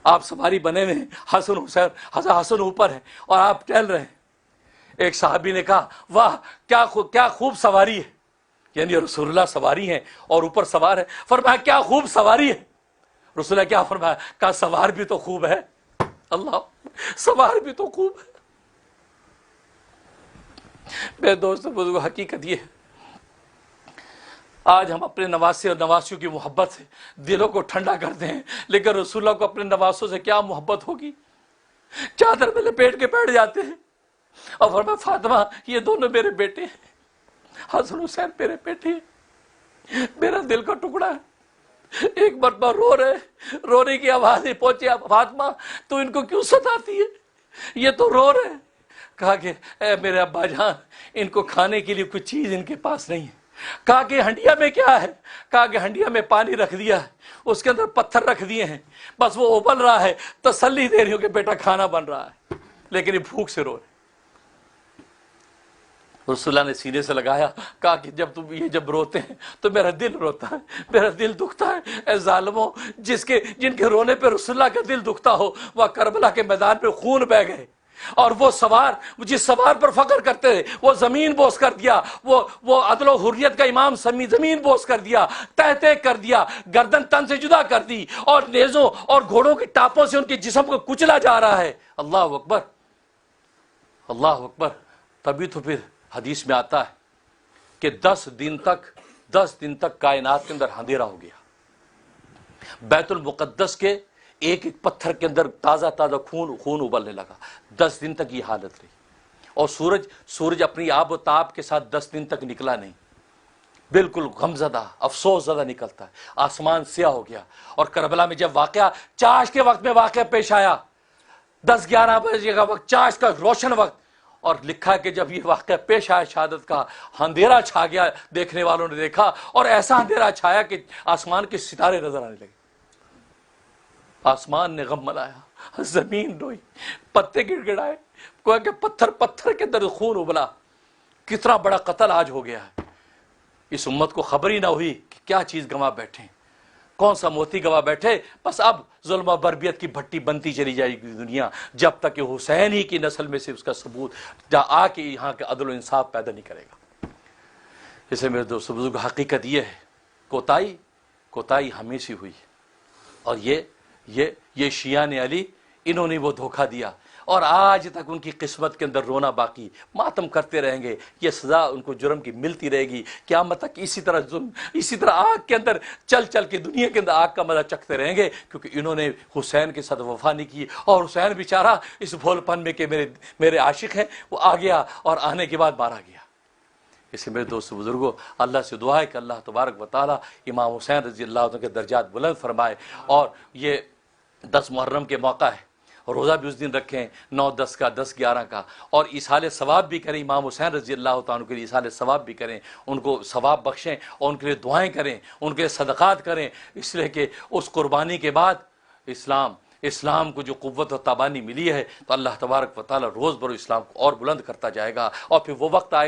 آپ سواری بنے ہوئے ہیں, حسن حسین حسن اوپر ہے اور آپ ٹہل رہے ہیں. ایک صحابی نے کہا واہ کیا خوب سواری ہے, یعنی رسول اللہ سواری ہیں اور اوپر سوار ہے. فرمایا کیا خوب سواری ہے. رسول اللہ کیا فرمایا, کہا سوار بھی تو خوب ہے. اللہ, سوار بھی تو خوب ہے. میرے دوستوں بزرگو، حقیقت یہ ہے آج ہم اپنے نواسے اور نواسیوں کی محبت سے دلوں کو ٹھنڈا کرتے ہیں، لیکن رسول اللہ کو اپنے نواسوں سے کیا محبت ہوگی؟ چادر میں لپیٹ کے بیٹھ جاتے ہیں اور فرمایا فاطمہ یہ دونوں میرے بیٹے ہیں، حسن حسین میرے بیٹے ہیں، میرا دل کا ٹکڑا ہے۔ ایک مرتبہ رو رہے، رونے کی آواز ہی پہنچی، فاطمہ تو ان کو کیوں ستاتی ہے، یہ تو رو رہے ہیں۔ کہا کہ اے میرے ابا جان، ان کو کھانے کے لیے کچھ چیز ان کے پاس نہیں ہے۔ کہا کہ ہنڈیا میں کیا ہے؟ کہا کہ ہنڈیا میں پانی رکھ دیا ہے، اس کے اندر پتھر رکھ دیے ہیں، بس وہ ابل رہا ہے، تسلی دے رہی ہوں کہ بیٹا کھانا بن رہا ہے، لیکن یہ بھوک سے رو رہے۔ رسول اللہ نے سینے سے لگایا، کہا کہ جب روتے ہیں تو میرا دل روتا ہے، میرا دل دکھتا ہے۔ اے ظالموں، جن کے رونے پہ رسول اللہ کا دل دکھتا ہو، وہ کربلا کے میدان پہ خون بہہ گئے، اور وہ سوار جس سوار پر فخر کرتے تھے وہ زمین بوس کر دیا، وہ عدل و حریت کا امام زمین بوس کر دیا، تہ تہ کر دیا، گردن تن سے جدا کر دی، اور نیزوں اور گھوڑوں کی ٹاپوں سے ان کے جسم کو کچلا جا رہا ہے۔ اللہ اکبر، اللہ اکبر۔ تبھی تو پھر حدیث میں آتا ہے کہ 10 دن تک کائنات کے اندر اندھیرا ہو گیا، بیت المقدس کے ایک ایک پتھر کے اندر تازہ خون ابلنے لگا، 10 دن تک یہ حالت رہی، اور سورج اپنی آب و تاب کے ساتھ 10 دن تک نکلا نہیں، بالکل غمزدہ افسوس زدہ نکلتا ہے، آسمان سیاہ ہو گیا۔ اور کربلا میں جب واقعہ چاش کے وقت میں واقعہ پیش آیا، 10-11 بجے کا وقت، چاش کا روشن وقت، اور لکھا کہ جب یہ واقعہ پیش آیا شہادت کا، اندھیرا چھا گیا، دیکھنے والوں نے دیکھا، اور ایسا اندھیرا چھایا کہ آسمان کے ستارے نظر آنے لگے، آسمان نے غم ملایا، زمین روئی، پتے گڑ گڑائے، کوئی کہ پتھر کے اندر خون ابلا۔ کتنا بڑا قتل آج ہو گیا ہے، اس امت کو خبر ہی نہ ہوئی کہ کیا چیز گنوا بیٹھے، کون سا موتی گنوا بیٹھے۔ بس اب ظلم و بربریت کی بھٹی بنتی چلی جائے گی دنیا، جب تک کہ حسین ہی کی نسل میں سے اس کا ثبوت آ کے یہاں کے عدل و انصاف پیدا نہیں کرے گا۔ اسے میرے دوستو بزرگ، حقیقت یہ ہے کوتاہی ہمیں سے ہوئی، اور یہ شیعان علی، انہوں نے وہ دھوکہ دیا، اور آج تک ان کی قسمت کے اندر رونا باقی، ماتم کرتے رہیں گے، یہ سزا ان کو جرم کی ملتی رہے گی قیامت تک، اسی طرح آگ کے اندر چل کے دنیا کے اندر آگ کا مزہ چکھتے رہیں گے، کیونکہ انہوں نے حسین کے ساتھ وفا نہیں کی، اور حسین بیچارہ اس بھول پن میں کہ میرے عاشق ہیں، وہ آ گیا اور آنے کے بعد مارا گیا۔ اسے میرے دوست بزرگوں، اللہ سے دعا ہے کہ اللہ تبارک و تعالی امام حسین رضی اللہ عنہ کے درجات بلند فرمائے، اور یہ 10 محرم کے موقع ہے، روزہ بھی اس دن رکھیں، 9, 10 کا، 10, 11 کا، اور ایصال ثواب بھی کریں، امام حسین رضی اللہ تعالیٰ کے لیے ایصال ثواب بھی کریں، ان کو ثواب بخشیں، اور ان کے لیے دعائیں کریں، ان کے لیے صدقات کریں، اس لیے کہ اس قربانی کے بعد اسلام کو جو قوت و تابانی ملی ہے، تو اللہ تبارک و تعالی روز بروز اسلام کو اور بلند کرتا جائے گا، اور پھر وہ وقت آ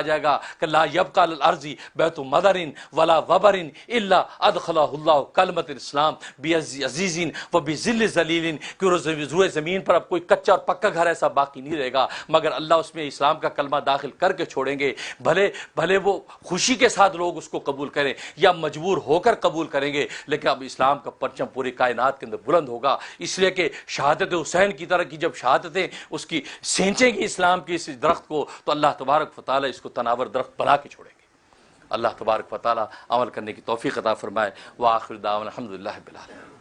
جائے گا کہ لا یبقى علی الارض بیت مدر ولا وبر الا ادخلہ اللہ کلمۃ الاسلام بعزیز و بذل ذلیل، کہ روئے زمین پر اب کوئی کچا اور پکا گھر ایسا باقی نہیں رہے گا مگر اللہ اس میں اسلام کا کلمہ داخل کر کے چھوڑیں گے، بھلے وہ خوشی کے ساتھ لوگ اس کو قبول کریں یا مجبور ہو کر قبول کریں گے، لیکن اب اسلام کا پرچم پوری کائنات کے اندر بلند ہوگا۔ اس لیے کہ شہادت حسین کی طرح کی جب شہادتیں اس کی سینچیں گی اسلام کی اس درخت کو، تو اللہ تبارک و تعالی اس کو تناور درخت بنا کے چھوڑیں گے۔ اللہ تبارک و تعالی عمل کرنے کی توفیق عطا فرمائے۔ وآخر دعوانا الحمدللہ رب العالمین۔